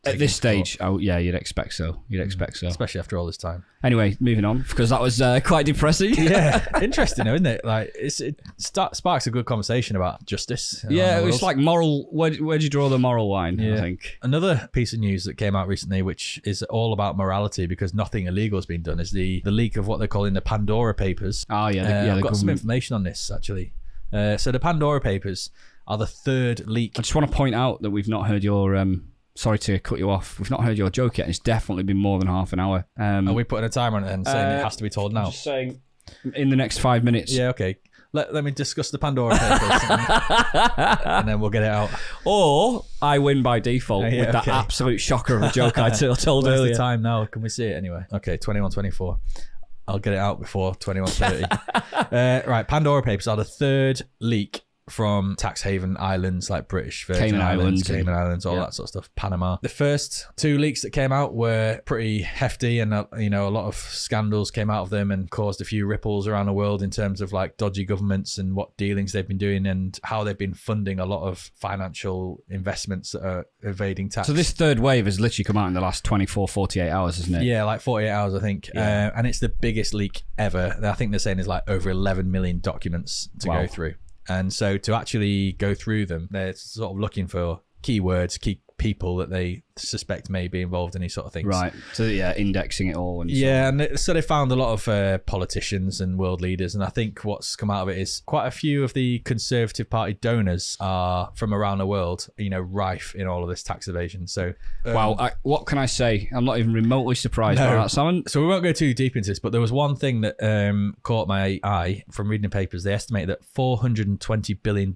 At this stage, you'd expect so. Especially after all this time. Anyway, moving on, because that was quite depressing. Yeah, interesting, though, isn't it? Like it sparks a good conversation about justice. Yeah, it's like moral. Where do you draw the moral line? Yeah. I think another piece of news that came out recently, which is all about morality because nothing illegal has been done, is the leak of what they're calling the Pandora Papers. Oh yeah, I've got some information on this actually. So the Pandora Papers are the third leak. I just want to point out that we've not heard your. Sorry to cut you off. We've not heard your joke yet. It's definitely been more than half an hour. Are we putting a timer on it and saying it has to be told now? Just saying in the next 5 minutes. Yeah, okay. Let me discuss the Pandora Papers and then we'll get it out. Or I win by default with that absolute shocker of a joke I told earlier. Where's the time now? Can we see it anyway? Okay, 21:24. I'll get it out before 21:30. Right, Pandora Papers are the third leak from tax haven islands like British Virgin Islands, Cayman Islands, all that sort of stuff, Panama. The first two leaks that came out were pretty hefty, and a lot of scandals came out of them and caused a few ripples around the world in terms of like dodgy governments and what dealings they've been doing and how they've been funding a lot of financial investments that are evading tax. So this third wave has literally come out in the last 24, 48 hours, isn't it? Yeah, like 48 hours, I think. Yeah. And it's the biggest leak ever. I think they're saying there's like over 11 million documents to go through. And so to actually go through them, they're sort of looking for keywords, key people that they suspect may be involved in these sort of things. Right. So indexing it all. And so they found a lot of politicians and world leaders. And I think what's come out of it is quite a few of the Conservative Party donors are from around the world, rife in all of this tax evasion. So, what can I say? I'm not even remotely surprised by that, Salmon. So we won't go too deep into this, but there was one thing that caught my eye from reading the papers. They estimate that $420 billion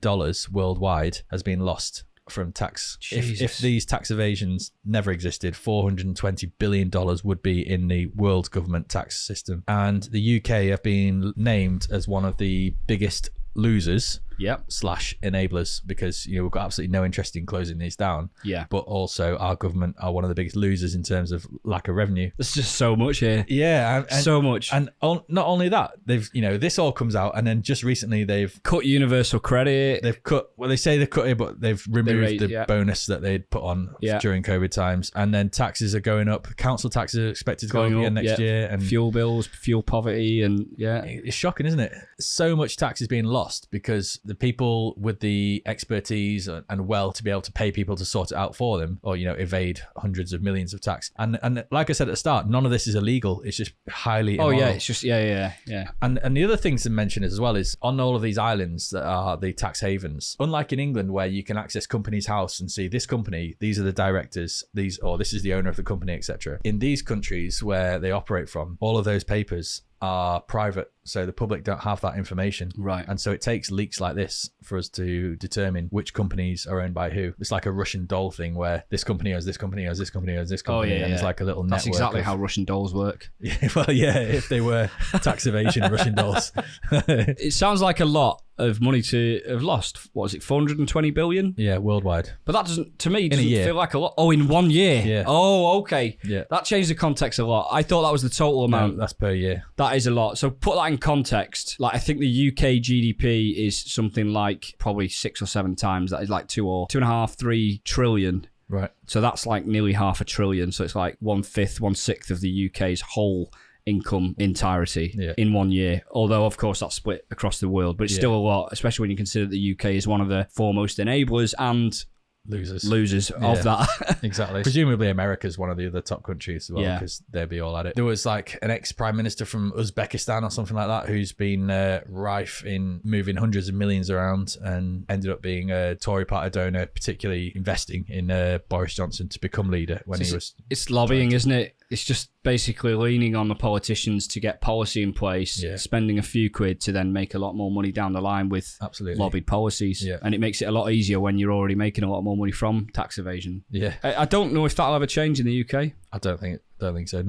worldwide has been lost from tax. If these tax evasions never existed, $420 billion would be in the world government tax system. And the UK have been named as one of the biggest losers /enablers because we've got absolutely no interest in closing these down. Yeah. But also our government are one of the biggest losers in terms of lack of revenue. There's just so much here. Yeah. And so much. And not only that, they've, this all comes out and then just recently they've cut universal credit. They've cut, well, they say they've cut it, but they've removed the bonus that they'd put on during COVID times. And then taxes are going up. Council taxes are expected to go up again next year. And fuel bills, fuel poverty. And it's shocking, isn't it? So much tax is being lost because the people with the expertise and wealth to be able to pay people to sort it out for them or, evade hundreds of millions of tax. And like I said at the start, none of this is illegal. It's just highly immoral. Oh, yeah. It's just, yeah. And the other things to mention as well is on all of these islands that are the tax havens, unlike in England where you can access company's house and see this company, these are the directors, this is the owner of the company, etc. In these countries where they operate from, all of those papers are private, so the public don't have that information. Right. And so it takes leaks like this for us to determine which companies are owned by who. It's like a Russian doll thing where this company owns this company, owns this company, owns this company, and it's like a little network. That's exactly how Russian dolls work. If they were tax evasion Russian dolls. It sounds like a lot of money to have lost. What was it, 420 billion? Yeah, worldwide. But that doesn't feel like a lot. Oh, in 1 year? Yeah. Oh, okay. Yeah. That changed the context a lot. I thought that was the total amount. No, that's per year. That is a lot. So put that in context. Like, I think the UK GDP is something like probably 6 or 7 times. That is like 2.5, 3 trillion. Right. So that's like nearly $500 billion. So it's like 1/5, 1/6 of the UK's whole income entirety in 1 year. Although, of course, that's split across the world. But it's still a lot, especially when you consider the UK is one of the foremost enablers and losers of that. Exactly. Presumably America's one of the other top countries as well, because they'd be all at it. There was like an ex-prime minister from Uzbekistan or something like that who's been rife in moving hundreds of millions around and ended up being a Tory party donor, particularly investing in Boris Johnson to become leader when he was... It's lobbying, isn't it? It's just basically leaning on the politicians to get policy in place, spending a few quid to then make a lot more money down the line with lobbied policies. Yeah. And it makes it a lot easier when you're already making a lot more money from tax evasion. Yeah. I don't know if that'll ever change in the UK. I don't think Don't think so.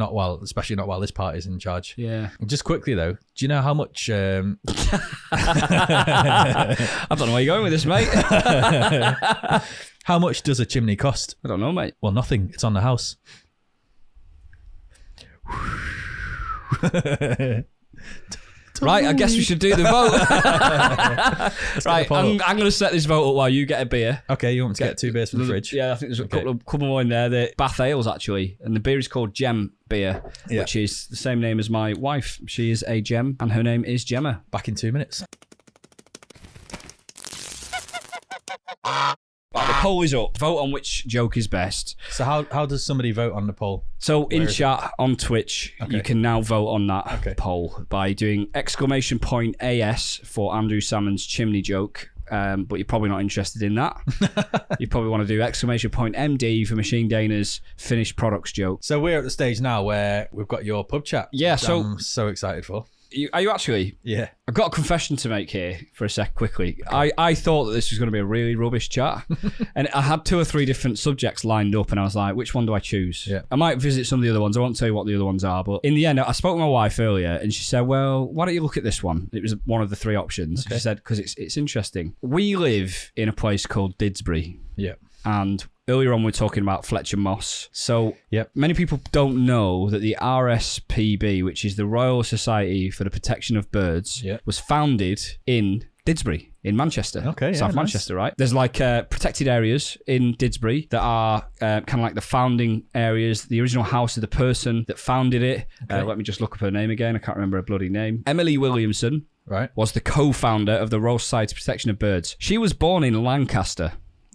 Especially not while this party's in charge. Yeah. Just quickly though, do you know how much? I don't know where you're going with this, mate. How much does a chimney cost? I don't know, mate. Well, nothing. It's on the house. Right, I guess we should do the vote. Right, I'm going to set this vote up while you get a beer. Okay, you want me to get 2 beers from the fridge? Yeah, I think there's a couple more in there. The Bath Ales, actually. And the beer is called Gem Beer, which is the same name as my wife. She is a gem, and her name is Gemma. Back in 2 minutes. Right, the poll is up. Vote on which joke is best. So how does somebody vote on the poll? So in chat on Twitch, you can now vote on that poll by doing !AS for Andrew Salmon's chimney joke. But you're probably not interested in that. You probably want to do !MD for MachineDaena's finished products joke. So we're at the stage now where we've got your pub chat. Yeah, so I'm so excited for. Are you actually? Yeah. I've got a confession to make here for a sec quickly. I thought that this was going to be a really rubbish chat. And I had 2 or 3 different subjects lined up and I was like, which one do I choose? Yeah. I might visit some of the other ones. I won't tell you what the other ones are. But in the end, I spoke to my wife earlier and she said, well, why don't you look at this one? It was one of the 3 options. Okay. She said, because it's interesting. We live in a place called Didsbury. Yeah. And earlier on, we were talking about Fletcher Moss. So many people don't know that the RSPB, which is the Royal Society for the Protection of Birds, was founded in Didsbury, in Manchester. Okay, South Manchester, right? There's like protected areas in Didsbury that are kind of like the founding areas, the original house of the person that founded it. Okay. Let me just look up her name again. I can't remember her bloody name. Emily Williamson was the co-founder of the Royal Society for Protection of Birds. She was born in Lancaster,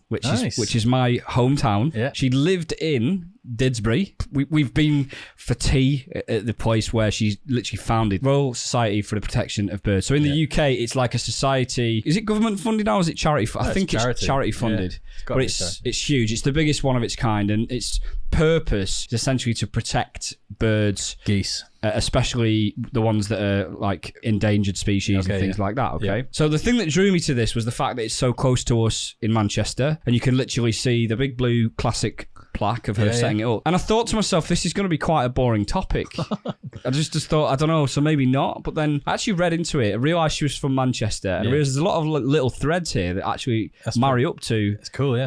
which is my hometown. Yeah. She lived in Didsbury. We've been for tea at the place where she literally founded Royal Society for the Protection of Birds. So in the UK, it's like a society. Is it government funded or is it charity? I think it's charity funded. Yeah. But it's huge. It's the biggest one of its kind, and its purpose is essentially to protect birds, geese, especially the ones that are like endangered species and things like that. Okay. So the thing that drew me to this was the fact that it's so close to us in Manchester, and you can literally see the big blue classic plaque of her setting it up. And I thought to myself, this is going to be quite a boring topic. I just thought, I don't know, so maybe not. But then I actually read into it. I realised she was from Manchester. And I realised there's a lot of little threads here that actually marry up to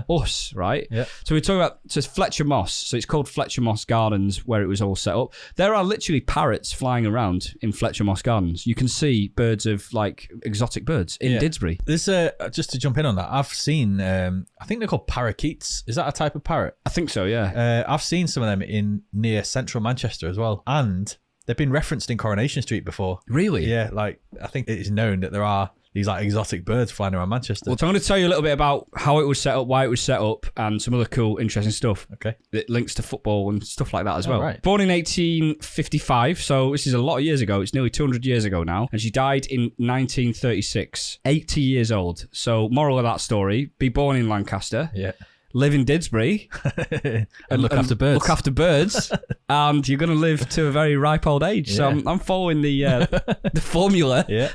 us, right? Yeah. So we're talking about Fletcher Moss. So it's called Fletcher Moss Gardens, where it was all set up. There are literally parrots flying around in Fletcher Moss Gardens. You can see birds of like exotic birds in Didsbury. This just to jump in on that, I've seen, I think they're called parakeets. Is that a type of parrot? I think so, yeah. I've seen some of them near central Manchester as well. And they've been referenced in Coronation Street before. Really? Yeah, like I think it is known that there are these like exotic birds flying around Manchester. Well, so I'm going to tell you a little bit about how it was set up, why it was set up, and some other cool, interesting stuff. Okay. That links to football and stuff like that as well. Right. Born in 1855, so this is a lot of years ago. It's nearly 200 years ago now. And she died in 1936, 80 years old. So moral of that story, be born in Lancaster. Yeah. Live in Didsbury and look after birds. Look after birds, and you're going to live to a very ripe old age. So I'm following the formula. Yeah,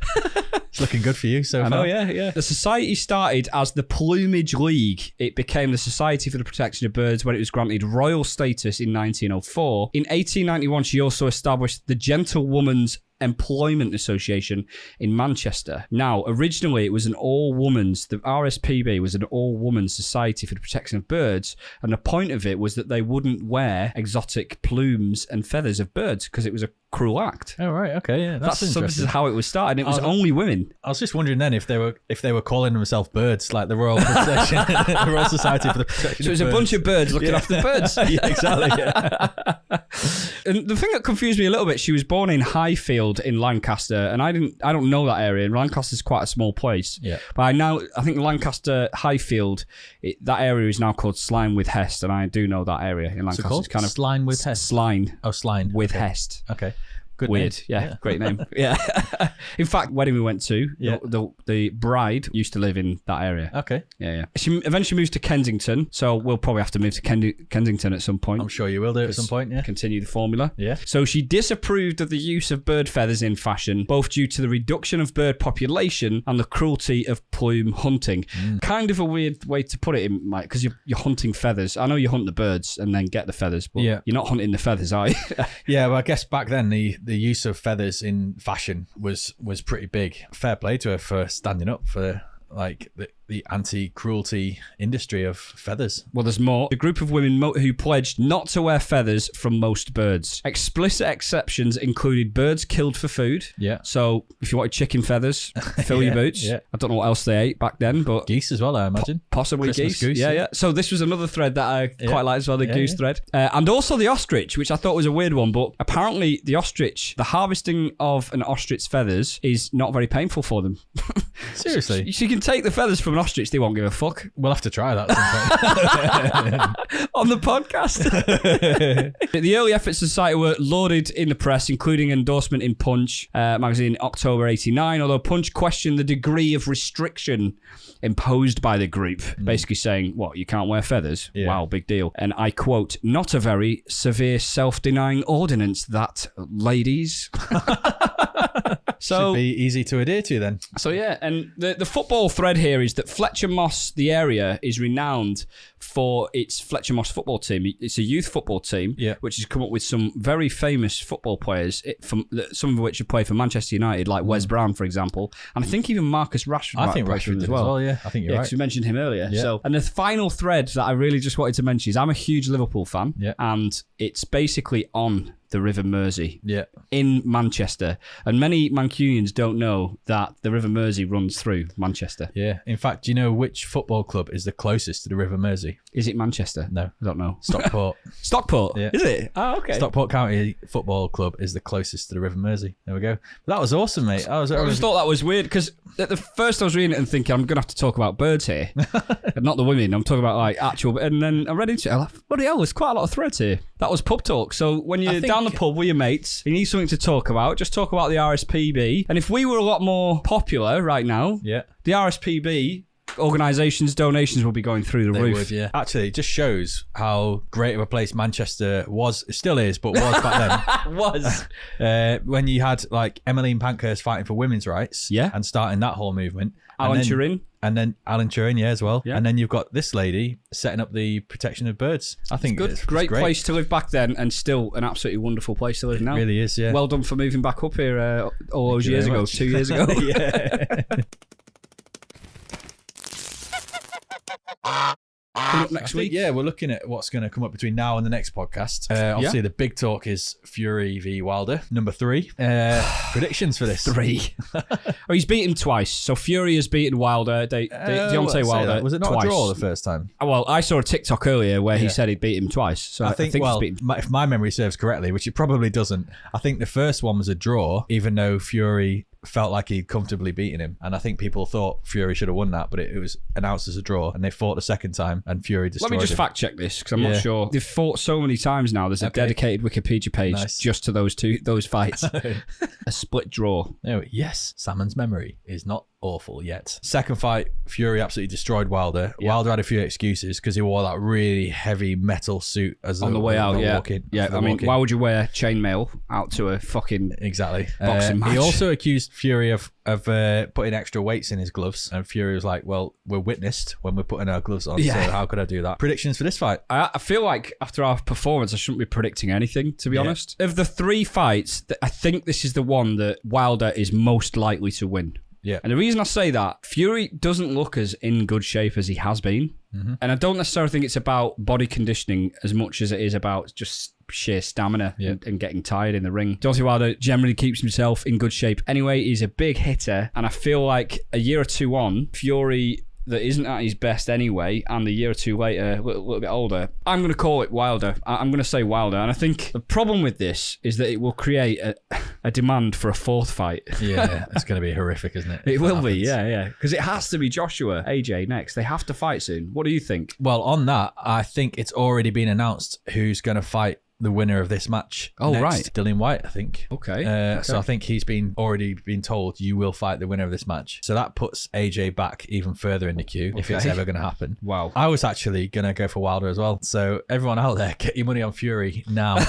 it's looking good for you so far. I know, yeah. The society started as the Plumage League. It became the Society for the Protection of Birds when it was granted royal status in 1904. In 1891, she also established the Gentlewoman's Employment Association in Manchester. Now, originally it was the RSPB was an all-woman society for the protection of birds, and the point of it was that they wouldn't wear exotic plumes and feathers of birds because it was a cruel act. Oh, right, okay, yeah, that's interesting. So this is how it was started. It was only women. I was just wondering then if they were calling themselves birds, like the Royal Protection, the Royal Society for the Protection of Birds. So it was a bunch of birds looking after birds. Yeah, exactly. Yeah. And the thing that confused me a little bit, she was born in Highfield in Lancaster, and I don't know that area. And Lancaster's quite a small place. Yeah. But I think Lancaster Highfield, that area is now called Slime with Hest, and I do know that area in Lancaster. It's kind of Slime with Hest. Sline. Oh, Sline with Hest. Okay. Good Weird. name. Yeah, great name. Yeah. In fact, wedding we went to, the bride used to live in that area. Okay. Yeah. She eventually moves to Kensington, so we'll probably have to move to Kensington at some point. I'm sure you will do at some point, yeah. Continue the formula. Yeah. So she disapproved of the use of bird feathers in fashion, both due to the reduction of bird population and the cruelty of plume hunting. Kind of a weird way to put it, in, Mike, because you're hunting feathers. I know you hunt the birds and then get the feathers, but you're not hunting the feathers, are you? Yeah, well, I guess back then the use of feathers in fashion was pretty big. Fair play to her for standing up for like the anti-cruelty industry of feathers. Well, there's more. The group of women who pledged not to wear feathers from most birds. Explicit exceptions included birds killed for food. Yeah. So if you wanted chicken feathers, fill your boots. Yeah. I don't know what else they ate back then, but geese as well, I imagine. Possibly Christmas geese. goose, yeah. So this was another thread that I quite liked as well, the goose thread. And also the ostrich, which I thought was a weird one, but apparently the ostrich, the harvesting of an ostrich's feathers is not very painful for them. Seriously? So you can take the feathers from an ostrich, they won't give a fuck. We'll have to try that at some point. On the podcast. The early efforts of the site were lauded in the press, including endorsement in Punch magazine in October 89, although Punch questioned the degree of restriction imposed by the group, basically saying, what, you can't wear feathers? Yeah. Wow, big deal. And I quote, not a very severe self-denying ordinance that, ladies. So should be easy to adhere to then. So yeah, and the football thread here is that Fletcher Moss, the area, is renowned for its Fletcher Moss football team. It's a youth football team, which has come up with some very famous football players, some of which have played for Manchester United, like Wes Brown, for example, and I think even Marcus Rashford. I think Rashford did as well. Yeah, I think you're right. Because we mentioned him earlier. Yeah. So, and the final thread that I really just wanted to mention is I'm a huge Liverpool fan, and it's basically on the River Mersey in Manchester. And many Mancunians don't know that the River Mersey runs through Manchester. Yeah. In fact, do you know which football club is the closest to the River Mersey? Is it Manchester? No. I don't know. Stockport. Stockport? Yeah. Is it? Oh, okay. Stockport County Football Club is the closest to the River Mersey. There we go. That was awesome, mate. I just thought that was weird because at the first I was reading it and thinking I'm going to have to talk about birds here. And not the women. I'm talking about like actual... And then I read into it. I'm like, bloody hell, there's quite a lot of threads here. That was pub talk. So when you're down the pub with your mates, you need something to talk about. Just talk about the RSPB. And if we were a lot more popular right now, the RSPB organisations' donations will be going through the roof. Would, yeah. Actually, it just shows how great of a place Manchester was, still is, but was back then. Was. When you had like Emmeline Pankhurst fighting for women's rights and starting that whole movement. Alan Turing. And then Alan Turing, as well. Yeah. And then you've got this lady setting up the protection of birds. I think it's great place to live back then and still an absolutely wonderful place to live now. It really is, yeah. Well done for moving back up here all those years ago, 2 years ago. Yeah. Coming up next week. Yeah, we're looking at what's going to come up between now and the next podcast. Obviously, the big talk is Fury v Wilder, number 3. Predictions for this? 3. Oh, he's beaten twice. So Fury has beaten Wilder. Deontay Wilder. Was it not twice. a draw the first time? Well, I saw a TikTok earlier where he said he'd beat him twice. So I think well, he's beaten. if my memory serves correctly, which it probably doesn't, I think the first one was a draw, even though Fury felt like he'd comfortably beaten him. And I think people thought Fury should have won that, but it was announced as a draw. And they fought the second time, and Fury destroyed him. Let me just fact check this, because I'm not sure. They've fought so many times now. There's a dedicated Wikipedia page just to those fights. A split draw. Oh, yes. Salmon's memory is not awful yet. Second fight, Fury absolutely destroyed Wilder. Yeah. Wilder had a few excuses because he wore that really heavy metal suit as on the way out. I mean, why would you wear chainmail out to a fucking boxing match? He also accused Fury of putting extra weights in his gloves, and Fury was like, well, we're witnessed when we're putting our gloves on, so how could I do that? Predictions for this fight? I feel like after our performance I shouldn't be predicting anything, to be honest. Of the 3 fights, I think this is the one that Wilder is most likely to win. Yeah. And the reason I say that, Fury doesn't look as in good shape as he has been. Mm-hmm. And I don't necessarily think it's about body conditioning as much as it is about just sheer stamina and getting tired in the ring. Deontay Wilder generally keeps himself in good shape anyway. He's a big hitter. And I feel like a year or two on, Fury that isn't at his best anyway, and a year or two later, a little bit older, I'm going to call it Wilder. I'm going to say Wilder. And I think the problem with this is that it will create a demand for a 4th fight. Yeah, it's going to be horrific, isn't it? It will be, yeah. Because it has to be Joshua, AJ next. They have to fight soon. What do you think? Well, on that, I think it's already been announced who's going to fight the winner of this match. Oh, next. right. Dillian Whyte, I think. Okay. So I think he's already been told you will fight the winner of this match. So that puts AJ back even further in the queue if it's ever going to happen. Wow. I was actually going to go for Wilder as well. So everyone out there, get your money on Fury now.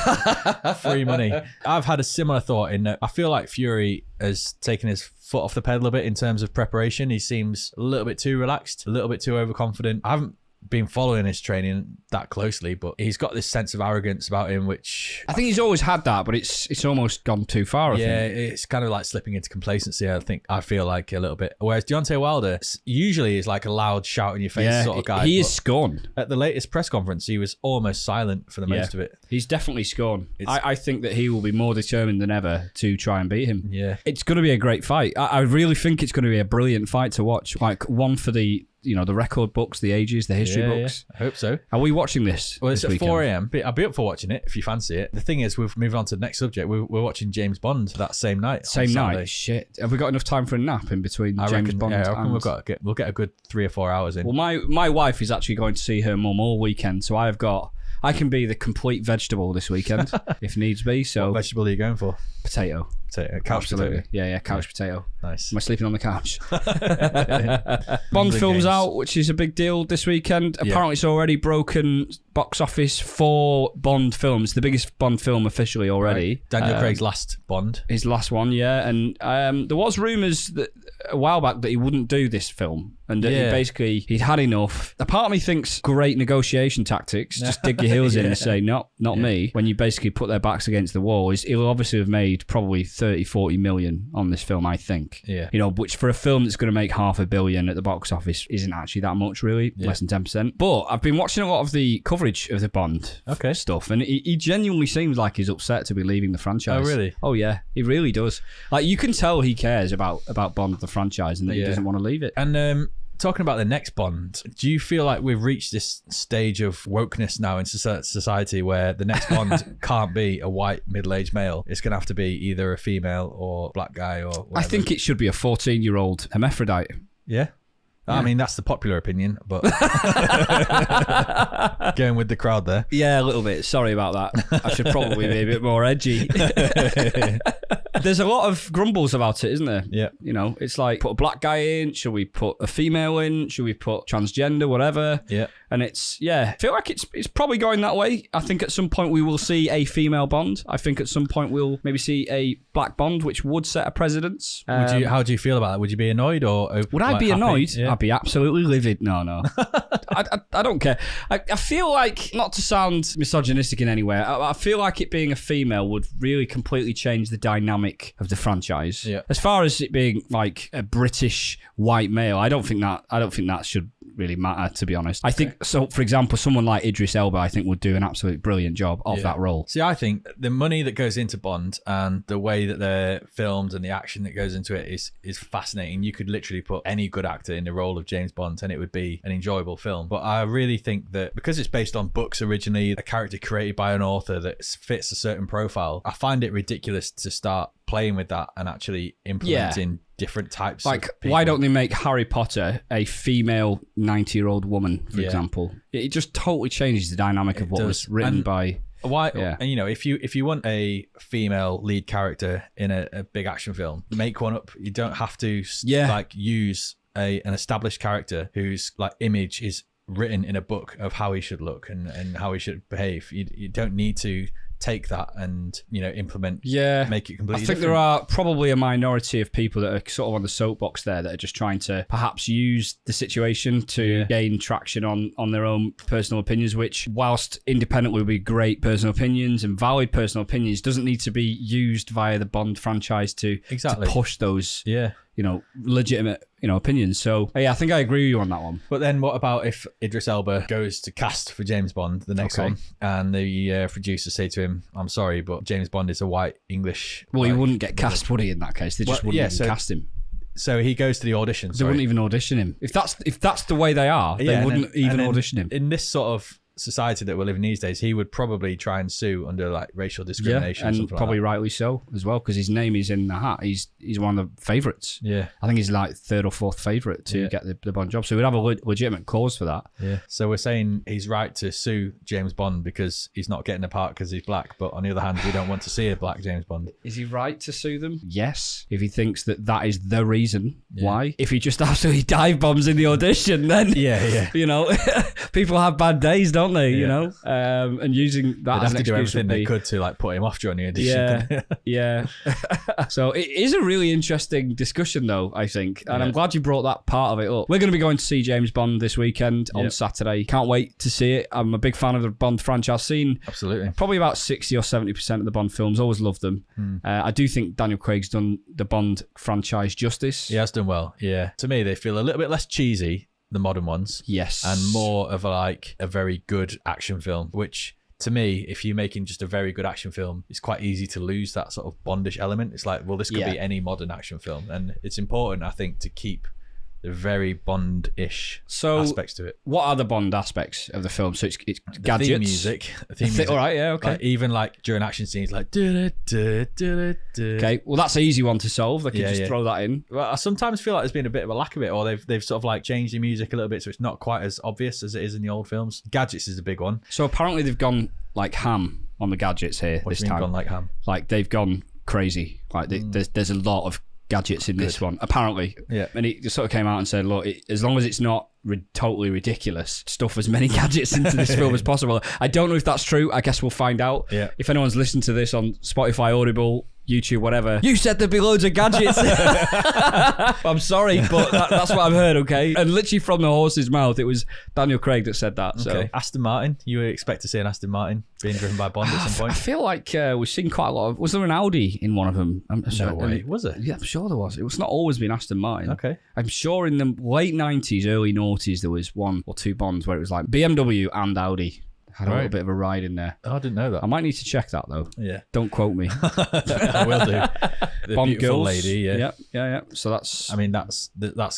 Free money. I've had a similar thought in that I feel like Fury has taken his foot off the pedal a bit in terms of preparation. He seems a little bit too relaxed, a little bit too overconfident. I haven't been following his training that closely, but he's got this sense of arrogance about him, which I think he's always had that, but it's almost gone too far. I think. It's kind of like slipping into complacency. I feel like a little bit. Whereas Deontay Wilder usually is like a loud, shout in your face sort of guy. He is scorned. At the latest press conference, he was almost silent for the most of it. He's definitely scorned. I think that he will be more determined than ever to try and beat him. Yeah, it's going to be a great fight. I really think it's going to be a brilliant fight to watch. Like one for the the record books, the ages, the history books. I hope so. Are we watching this? Well, it's this at 4 a.m. I'll be up for watching it if you fancy it. The thing is, we've moved on to the next subject. We're watching James Bond that same night. Same night? Shit. Have we got enough time for a nap in between James Bond? Yeah, I reckon we'll get a good 3 or 4 hours in. Well, my wife is actually going to see her mum all weekend, so I can be the complete vegetable this weekend if needs be. So what vegetable are you going for? Potato. Couch potato. Yeah, couch potato. Nice. Am I sleeping on the couch? Bond film's out, which is a big deal this weekend. Apparently it's already broken box office for Bond films. The biggest Bond film officially already. Right. Daniel Craig's last Bond. His last one, yeah. And there was rumours that a while back that he wouldn't do this film. And he'd had enough. A part of me thinks great negotiation tactics. Just dig your heels in and say, not me. When you basically put their backs against the wall, he'll obviously have made probably 30, 40 million on this film, I think. Yeah. Which for a film that's going to make $500 million at the box office isn't actually that much, really. Less than 10%. But I've been watching a lot of the coverage of the Bond stuff, and he genuinely seems like he's upset to be leaving the franchise. Oh, really? Oh, yeah. He really does. Like, you can tell he cares about Bond, the franchise, and that he doesn't want to leave it. And talking about the next Bond, do you feel like we've reached this stage of wokeness now in society where the next Bond can't be a white middle-aged male? It's going to have to be either a female or black guy or whatever. I think it should be a 14-year-old hermaphrodite. Yeah? I mean, that's the popular opinion, but going with the crowd there. Yeah, a little bit. Sorry about that. I should probably be a bit more edgy. There's a lot of grumbles about it, isn't there? Yeah. It's like, put a black guy in, should we put a female in, should we put transgender, whatever. Yeah. And I feel like it's probably going that way. I think at some point we will see a female Bond. I think at some point we'll maybe see a black Bond, which would set a precedence. How do you feel about that? Would you be annoyed or open? Would I be annoyed? Yeah. I'd be absolutely livid. No. I don't care. I feel like, not to sound misogynistic in any way, I feel like it being a female would really completely change the dynamic of the franchise. Yeah. As far as it being like a British white male, I don't think that should really matter, to be honest. I think, so for example, someone like Idris Elba, I think would do an absolutely brilliant job of that role. See, I think the money that goes into Bond and the way that they're filmed and the action that goes into it is fascinating. You could literally put any good actor in the role of James Bond and it would be an enjoyable film. But I really think that because it's based on books originally, a character created by an author that fits a certain profile, I find it ridiculous to start playing with that and actually implementing different types of people. Why don't they make Harry Potter a female 90-year-old woman, for example? It just totally changes the dynamic of what was written by... Why? Yeah. And if you want a female lead character in a big action film, make one up. You don't have to use an established character whose image is written in a book of how he should look and how he should behave. You don't need to take that and implement make it completely I think different. There are probably a minority of people that are sort of on the soapbox there that are just trying to perhaps use the situation to gain traction on their own personal opinions, which whilst independently would be great personal opinions and valid personal opinions, doesn't need to be used via the Bond franchise to push those legitimate opinions. So I think I agree with you on that one. But then what about if Idris Elba goes to cast for James Bond, the next one, and the producers say to him, I'm sorry, but James Bond is a white English... Well, he wouldn't get cast, would he, in that case? They just wouldn't even cast him. So he goes to the audition. They wouldn't even audition him. If that's the way they are, they wouldn't even audition him. In this sort of society that we're living these days, he would probably try and sue under like racial discrimination, and something probably like rightly so as well, because his name is in the hat. He's one of the favourites. Yeah, I think he's like third or fourth favourite to get the Bond job. So we'd have a legitimate cause for that. Yeah. So we're saying he's right to sue James Bond because he's not getting a part because he's black. But on the other hand, we don't want to see a black James Bond. Is he right to sue them? Yes. If he thinks that is the reason why. If he just absolutely dive bombs in the audition, then you know, people have bad days, don't they? You know, and using that they'd as have to do everything they could to like put him off during the audition. Yeah. So it is a really interesting discussion, though, I think, and I'm glad you brought that part of it up. We're going to be going to see James Bond this weekend on Saturday. Can't wait to see it. I'm a big fan of the Bond franchise. I've seen probably about 60 or 70% of the Bond films. Always loved them. I do think Daniel Craig's done the Bond franchise justice. He has done well. Yeah, to me they feel a little bit less cheesy, the modern ones. Yes, and more of a very good action film, which to me, if you're making just a very good action film, it's quite easy to lose that sort of Bondish element. It's like, well, this could be any modern action film, and it's important, I think, to keep the very Bond-ish aspects to it. What are the Bond aspects of the film? So it's the gadgets, theme music. All right, yeah, okay. Like, even like during action scenes, like okay, well that's an easy one to solve. They can just throw that in. Well, I sometimes feel like there's been a bit of a lack of it, or they've sort of like changed the music a little bit, so it's not quite as obvious as it is in the old films. Gadgets is a big one. So apparently they've gone like ham on the gadgets here. What do you mean gone like ham? Like they've gone crazy. Like there's a lot of gadgets in this one, apparently. Yeah. And he just sort of came out and said, look, as long as it's not totally ridiculous, stuff as many gadgets into this film as possible. I don't know if that's true. I guess we'll find out. Yeah. If anyone's listened to this on Spotify, Audible, YouTube, whatever, you said there'd be loads of gadgets. I'm sorry, but that's what I've heard, okay? And literally from the horse's mouth, it was Daniel Craig that said that. So Aston Martin, you would expect to see an Aston Martin being driven by Bond at some point. I feel like we've seen quite a lot of... Was there an Audi in one of them? No way. Was it? Yeah, I'm sure there was. It's not always been Aston Martin. Okay. I'm sure in the late 90s, early noughties, there was one or two Bonds where it was like BMW and Audi. Had a little bit of a ride in there. Oh, I didn't know that. I might need to check that, though. Yeah. Don't quote me. I will do. The Bond beautiful girls. lady, Yeah. So that's... I mean, that's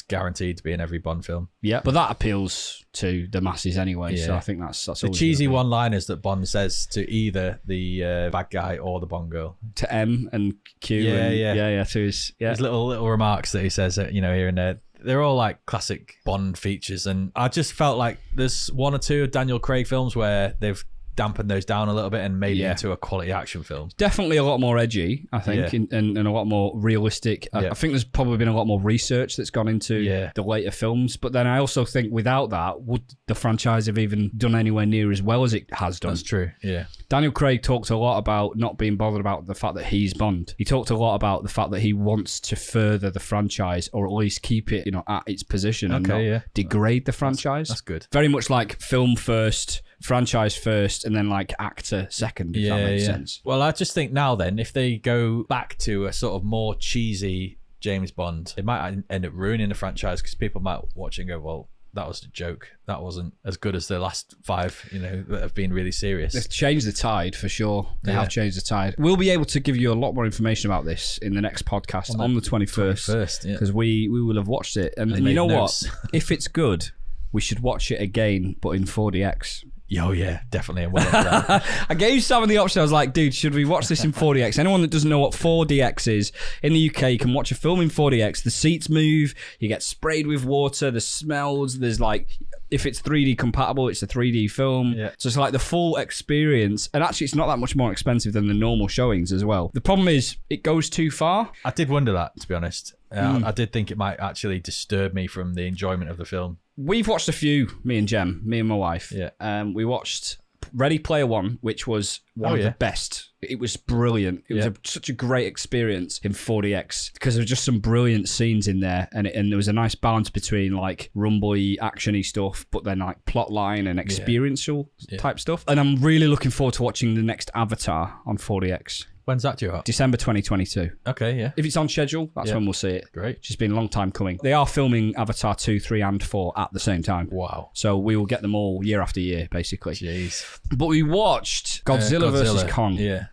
guaranteed to be in every Bond film. Yeah, but that appeals to the masses anyway, so I think that's the cheesy one-liners that Bond says to either the bad guy or the Bond girl. To M and Q. Yeah, to his little remarks that he says, here and there. They're all like classic Bond features, and I just felt like there's one or two of Daniel Craig films where they've dampened those down a little bit and made it into a quality action film. Definitely a lot more edgy, I think, and a lot more realistic. I think there's probably been a lot more research that's gone into the later films, but then I also think without that, would the franchise have even done anywhere near as well as it has done? That's true, yeah. Daniel Craig talked a lot about not being bothered about the fact that he's Bond. He talked a lot about the fact that he wants to further the franchise, or at least keep it, at its position and not degrade the franchise. That's good. Very much like film first, franchise first, and then like actor second, if that makes sense. Well, I just think now then, if they go back to a sort of more cheesy James Bond, it might end up ruining the franchise, because people might watch it and go, well, that was a joke. That wasn't as good as the last five, that have been really serious. They've changed the tide for sure. They have changed the tide. We'll be able to give you a lot more information about this in the next podcast on the 21st. Because we will have watched it. And you know what? If it's good, we should watch it again, but in 4DX. Oh yeah, definitely. I gave Sam the option. I was like, dude, should we watch this in 4DX? Anyone that doesn't know what 4DX is, in the UK, you can watch a film in 4DX. The seats move, you get sprayed with water, the smells, there's like, if it's 3D compatible, it's a 3D film. Yeah. So it's like the full experience. And actually, it's not that much more expensive than the normal showings as well. The problem is, it goes too far. I did wonder that, to be honest. I did think it might actually disturb me from the enjoyment of the film. We've watched a few, me and my wife. Yeah. We watched Ready Player One, which was one of the best. It was brilliant. It was such a great experience in 4DX, because there were just some brilliant scenes in there, and there was a nice balance between like rumbly, actiony stuff, but then like plot line and experiential type stuff. And I'm really looking forward to watching the next Avatar on 4DX. When's that due out? December 2022. Okay, yeah. If it's on schedule, that's when we'll see it. Great. It's just been a long time coming. They are filming Avatar 2, 3, and 4 at the same time. Wow. So we will get them all year after year, basically. Jeez. But we watched Godzilla vs. Kong. Yeah.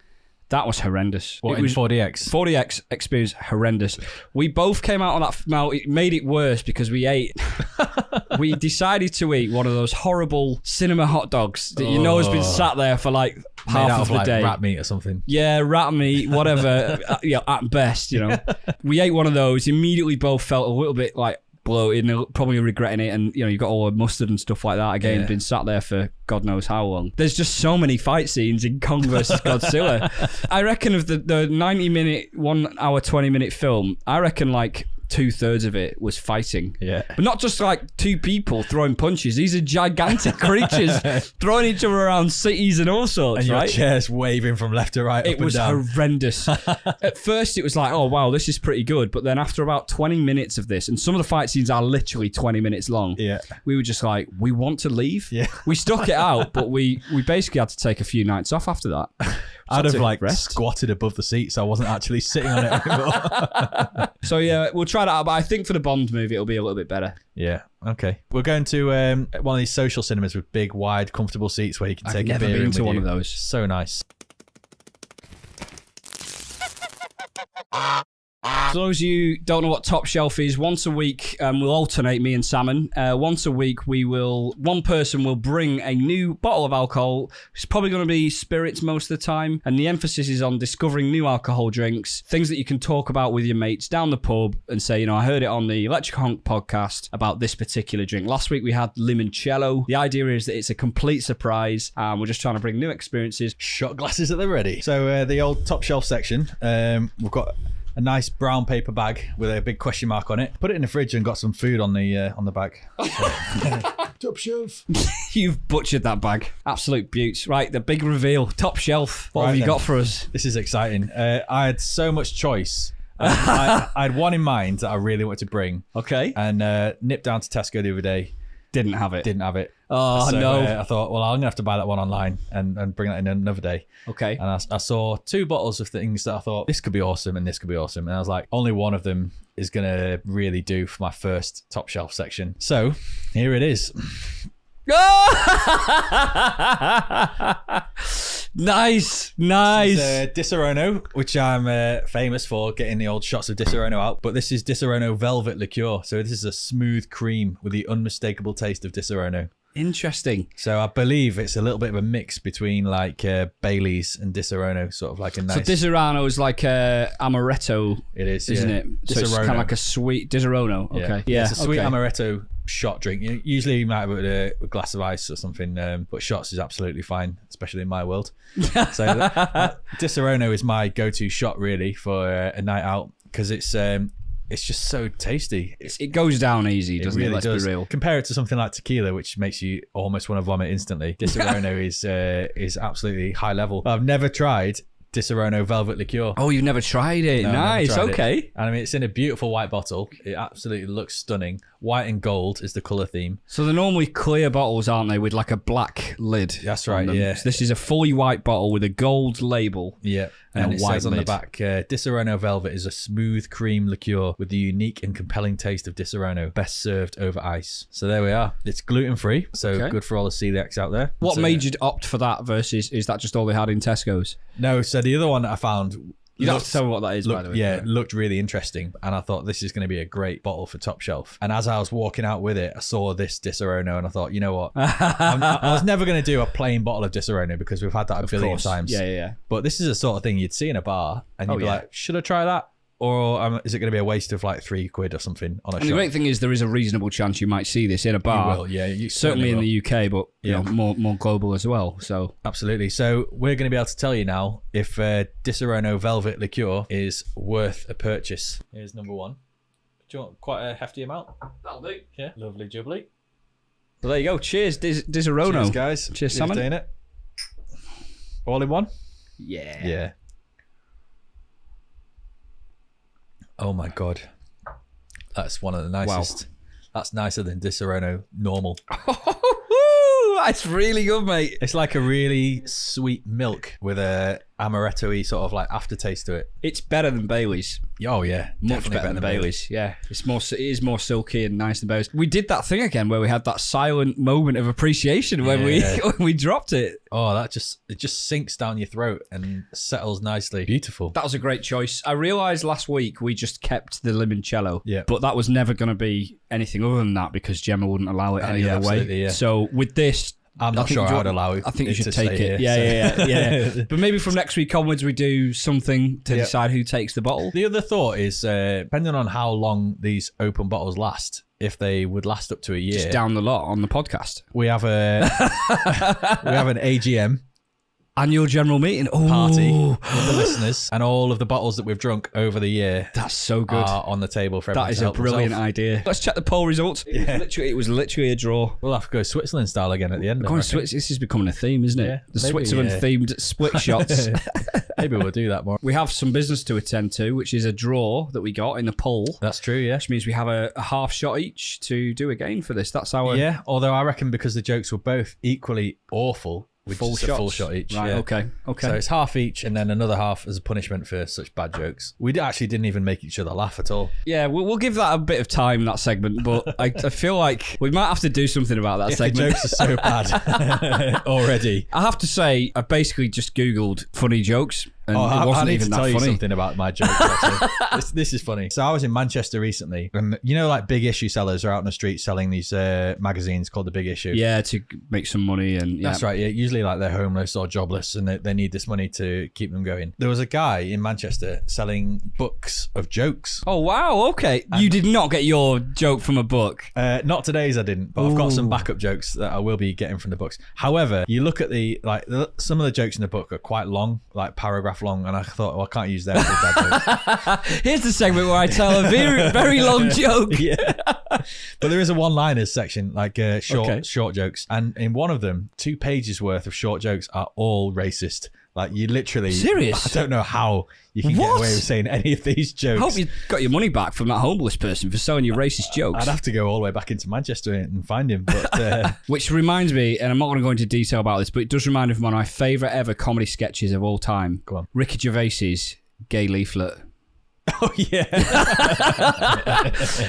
That was horrendous. What, in 4DX? 4DX experience horrendous. We both came out on that. Now, it made it worse because we ate we decided to eat one of those horrible cinema hot dogs that you know has been sat there for like half of the day. Rat meat or something. Yeah, rat meat, whatever. At best, We ate one of those. Immediately both felt a little bit like bloated and probably regretting it, and you've got all the mustard and stuff like that again, been sat there for God knows how long. There's just so many fight scenes in Kong versus Godzilla. I reckon of the 90-minute 1 hour 20-minute film, I reckon like 2/3 of it was fighting. Yeah. But not just like two people throwing punches. These are gigantic creatures throwing each other around cities and all sorts, and your right? chairs waving from left to right. It was horrendous. At first it was like, oh wow, this is pretty good. But then after about 20 minutes of this, and some of the fight scenes are literally 20 minutes long, we were just like, we want to leave. Yeah. We stuck it out, but we basically had to take a few nights off after that. I'd have like squatted above the seat, so I wasn't actually sitting on it anymore. So yeah, we'll try that out. But I think for the Bond movie, it'll be a little bit better. Yeah. Okay. We're going to one of these social cinemas with big, wide, comfortable seats where you can take a beer in with you. I've never been to one of those. So nice. For those of you who don't know what Top Shelf is, once a week we'll alternate, me and Salmon. Once a week one person will bring a new bottle of alcohol. It's probably going to be spirits most of the time, and the emphasis is on discovering new alcohol drinks, things that you can talk about with your mates down the pub and say, I heard it on the Electric Honk podcast about this particular drink. Last week we had limoncello. The idea is that it's a complete surprise, and we're just trying to bring new experiences. Shot glasses at the ready. So the old Top Shelf section, we've got a nice brown paper bag with a big question mark on it. Put it in the fridge and got some food on the bag. Top Shelf. You've butchered that bag. Absolute beauts. Right, the big reveal. Top Shelf. What have you got for us? This is exciting. I had so much choice. I had one in mind that I really wanted to bring. Okay. And nipped down to Tesco the other day. Didn't have it. Oh, so, no. I thought, well, I'm going to have to buy that one online and bring that in another day. Okay. And I saw 2 bottles of things that I thought, this could be awesome and this could be awesome. And I was like, only one of them is going to really do for my first Top Shelf section. So here it is. Nice. This is Disaronno, which I'm famous for getting the old shots of Disaronno out. But this is Disaronno Velvet Liqueur. So this is a smooth cream with the unmistakable taste of Disaronno. Interesting. So I believe it's a little bit of a mix between like Bailey's and Disaronno, sort of like a nice. So Disaronno is like amaretto. It is, isn't it? So it's kind of like a sweet Disaronno. Okay, yeah, it's a sweet amaretto shot drink. Usually you might have it with a glass of ice or something, but shots is absolutely fine, especially in my world. So Disaronno is my go-to shot really for a night out because it's just so tasty. It goes down easy, doesn't it? Really Let's does. be real. Compare it to something like tequila, which makes you almost want to vomit instantly. Disaronno is absolutely high level. I've never tried Disaronno Velvet Liqueur. Oh, you've never tried it? No, nice. Okay. And I mean, it's in a beautiful white bottle. It absolutely looks stunning. White and gold is the colour theme. So they're normally clear bottles, aren't they, with like a black lid? That's right, yeah. So this is a fully white bottle with a gold label. Yeah. And it says on the back, Disaronno Velvet is a smooth cream liqueur with the unique and compelling taste of Disaronno, best served over ice. So there we are. It's gluten-free, so good for all the celiacs out there. What made you opt for that versus, is that just all they had in Tesco's? No, so the other one that I found... You don't have to tell me what that is, by the way. Yeah, it looked really interesting. And I thought this is going to be a great bottle for Top Shelf. And as I was walking out with it, I saw this Disaronno and I thought, you know what? I was never going to do a plain bottle of Disaronno because we've had that a billion times. Yeah. But this is the sort of thing you'd see in a bar and you'd be like, should I try that? Or is it going to be a waste of like £3 or something on a shot? The great thing is there is a reasonable chance you might see this in a bar. You will, yeah. You certainly in will. the UK, but you know, more global as well. So absolutely. So we're going to be able to tell you now if Disaronno Velvet Liqueur is worth a purchase. Here's number 1. Do you want quite a hefty amount? That'll do. Yeah, lovely jubbly. Well, there you go. Cheers, Disaronno. Cheers, guys. Cheers, Salmon. Daena. All in one? Yeah. Yeah. Oh my God. That's one of the nicest. Wow. That's nicer than Disaronno normal. That's really good, mate. It's like a really sweet milk with a amaretto-y sort of like aftertaste to it. It's better than Bailey's. Oh yeah, Much better than Bailey's. Yeah, it is more silky and nice than Bailey's. We did that thing again where we had that silent moment of appreciation when we dropped it. Oh, it just sinks down your throat and settles nicely. Beautiful. That was a great choice. I realised last week we just kept the limoncello, yeah, but that was never going to be anything other than that because Gemma wouldn't allow it any other way. Yeah. So with this, I'm not sure I would allow it. I think you should take it. Here, Yeah. But maybe from next week onwards, we do something to decide who takes the bottle. The other thought is, depending on how long these open bottles last, if they would last up to a year, just down the lot on the podcast, we have an AGM. Annual general meeting party with the listeners, and all of the bottles that we've drunk over the year. That's so good. Are on the table for everyone. That is a brilliant idea. Let's check the poll results. Yeah. It was literally a draw. We'll have to go Switzerland style again at the end. This is becoming a theme, isn't it? Yeah, the Switzerland themed split shots. Maybe we'll do that more. We have some business to attend to, which is a draw that we got in the poll. That's true, yeah. Which means we have a half shot each to do again for this. That's our... Yeah, although I reckon because the jokes were both equally awful, we just a full shot each. Right, yeah. Okay. So it's half each and then another half as a punishment for such bad jokes. We actually didn't even make each other laugh at all. Yeah, we'll give that a bit of time, that segment, but I feel like we might have to do something about that segment. The jokes are so bad already. I have to say, I basically just Googled funny jokes. And it wasn't I need even to that tell funny. you something about my joke. This is funny. So I was in Manchester recently, and like big issue sellers are out in the street selling these magazines called The Big Issue. Yeah, to make some money. And that's right. Yeah, usually like they're homeless or jobless, and they need this money to keep them going. There was a guy in Manchester selling books of jokes. Oh wow! Okay, you did not get your joke from a book. Not today's, I didn't, but I've got some backup jokes that I will be getting from the books. However, you look at some of the jokes in the book are quite long, like paragraph long, and I thought, well, I can't use them for bad jokes. Here's the segment where I tell a very, very long joke. Yeah, but there is a one-liners section, like short jokes, and in one of them, 2 pages worth of short jokes are all racist. Like you literally, serious? I don't know how you can get away with saying any of these jokes. I hope you got your money back from that homeless person for selling you racist jokes. I'd have to go all the way back into Manchester and find him. But which reminds me, and I'm not going to go into detail about this, but it does remind me of one of my favourite ever comedy sketches of all time. Go on. Ricky Gervais's Gay Leaflet. Oh yeah,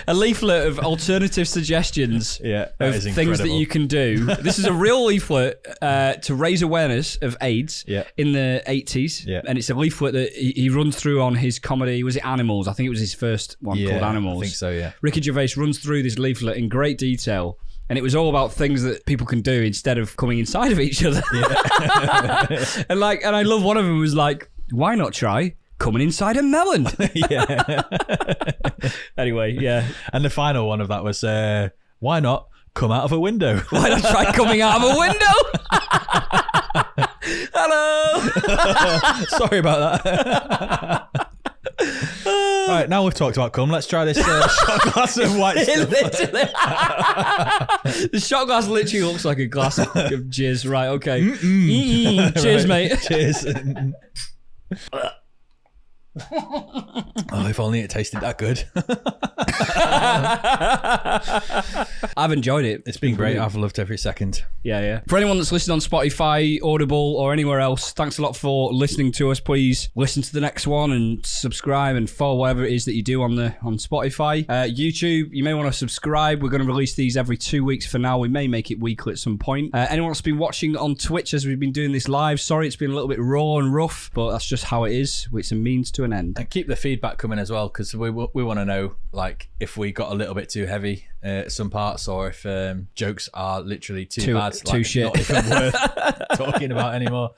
a leaflet of alternative suggestions of things that you can do. This is a real leaflet to raise awareness of AIDS in the 80s, and it's a leaflet that he runs through on his comedy. Was it Animals? I think it was his first one called Animals. I think so. Yeah, Ricky Gervais runs through this leaflet in great detail. And it was all about things that people can do instead of coming inside of each other. Yeah. and I love one of them was like, why not try coming inside a melon? Yeah. Anyway, yeah. And the final one of that was, why not come out of a window? Why not try coming out of a window? Hello. Sorry about that. Right, now we've talked about cum, let's try this shot glass of white stuff. The shot glass literally looks like a glass of jizz. Right, okay. Cheers, mate. Cheers. Oh, if only it tasted that good. I've enjoyed it. It's been great. I've loved every second. Yeah. For anyone that's listening on Spotify, Audible, or anywhere else, thanks a lot for listening to us. Please listen to the next one and subscribe and follow whatever it is that you do on Spotify. YouTube, you may want to subscribe. We're going to release these every 2 weeks for now. We may make it weekly at some point. Anyone that's been watching on Twitch as we've been doing this live, sorry it's been a little bit raw and rough, but that's just how it is. It's a means to an end. And keep the feedback coming as well, because we want to know like if we got a little bit too heavy some parts, or if jokes are literally too bad, too shit, not even worth talking about anymore.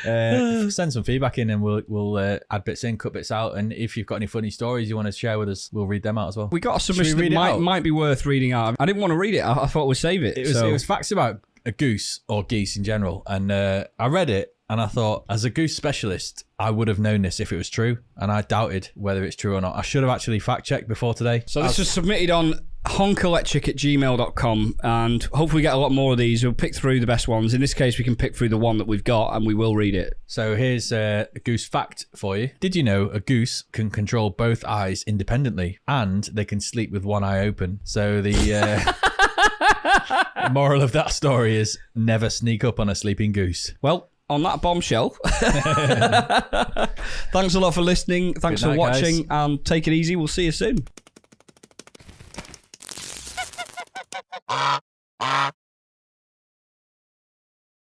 Send some feedback in and we'll add bits in, cut bits out, and if you've got any funny stories you want to share with us, we'll read them out as well. We got a submission that might be worth reading out. I didn't want to read it. I thought we'd save it. It was facts about a goose or geese in general, and I read it and I thought, as a goose specialist, I would have known this if it was true, and I doubted whether it's true or not. I should have actually fact-checked before today. So this was submitted on honkelectric@gmail.com, and hopefully get a lot more of these. We'll pick through the best ones. In this case, we can pick through the one that we've got, and we will read it. So here's a goose fact for you. Did you know a goose can control both eyes independently, and they can sleep with one eye open? So the moral of that story is never sneak up on a sleeping goose. Well, on that bombshell, thanks a lot for listening. Thanks for watching, and take it easy. We'll see you soon.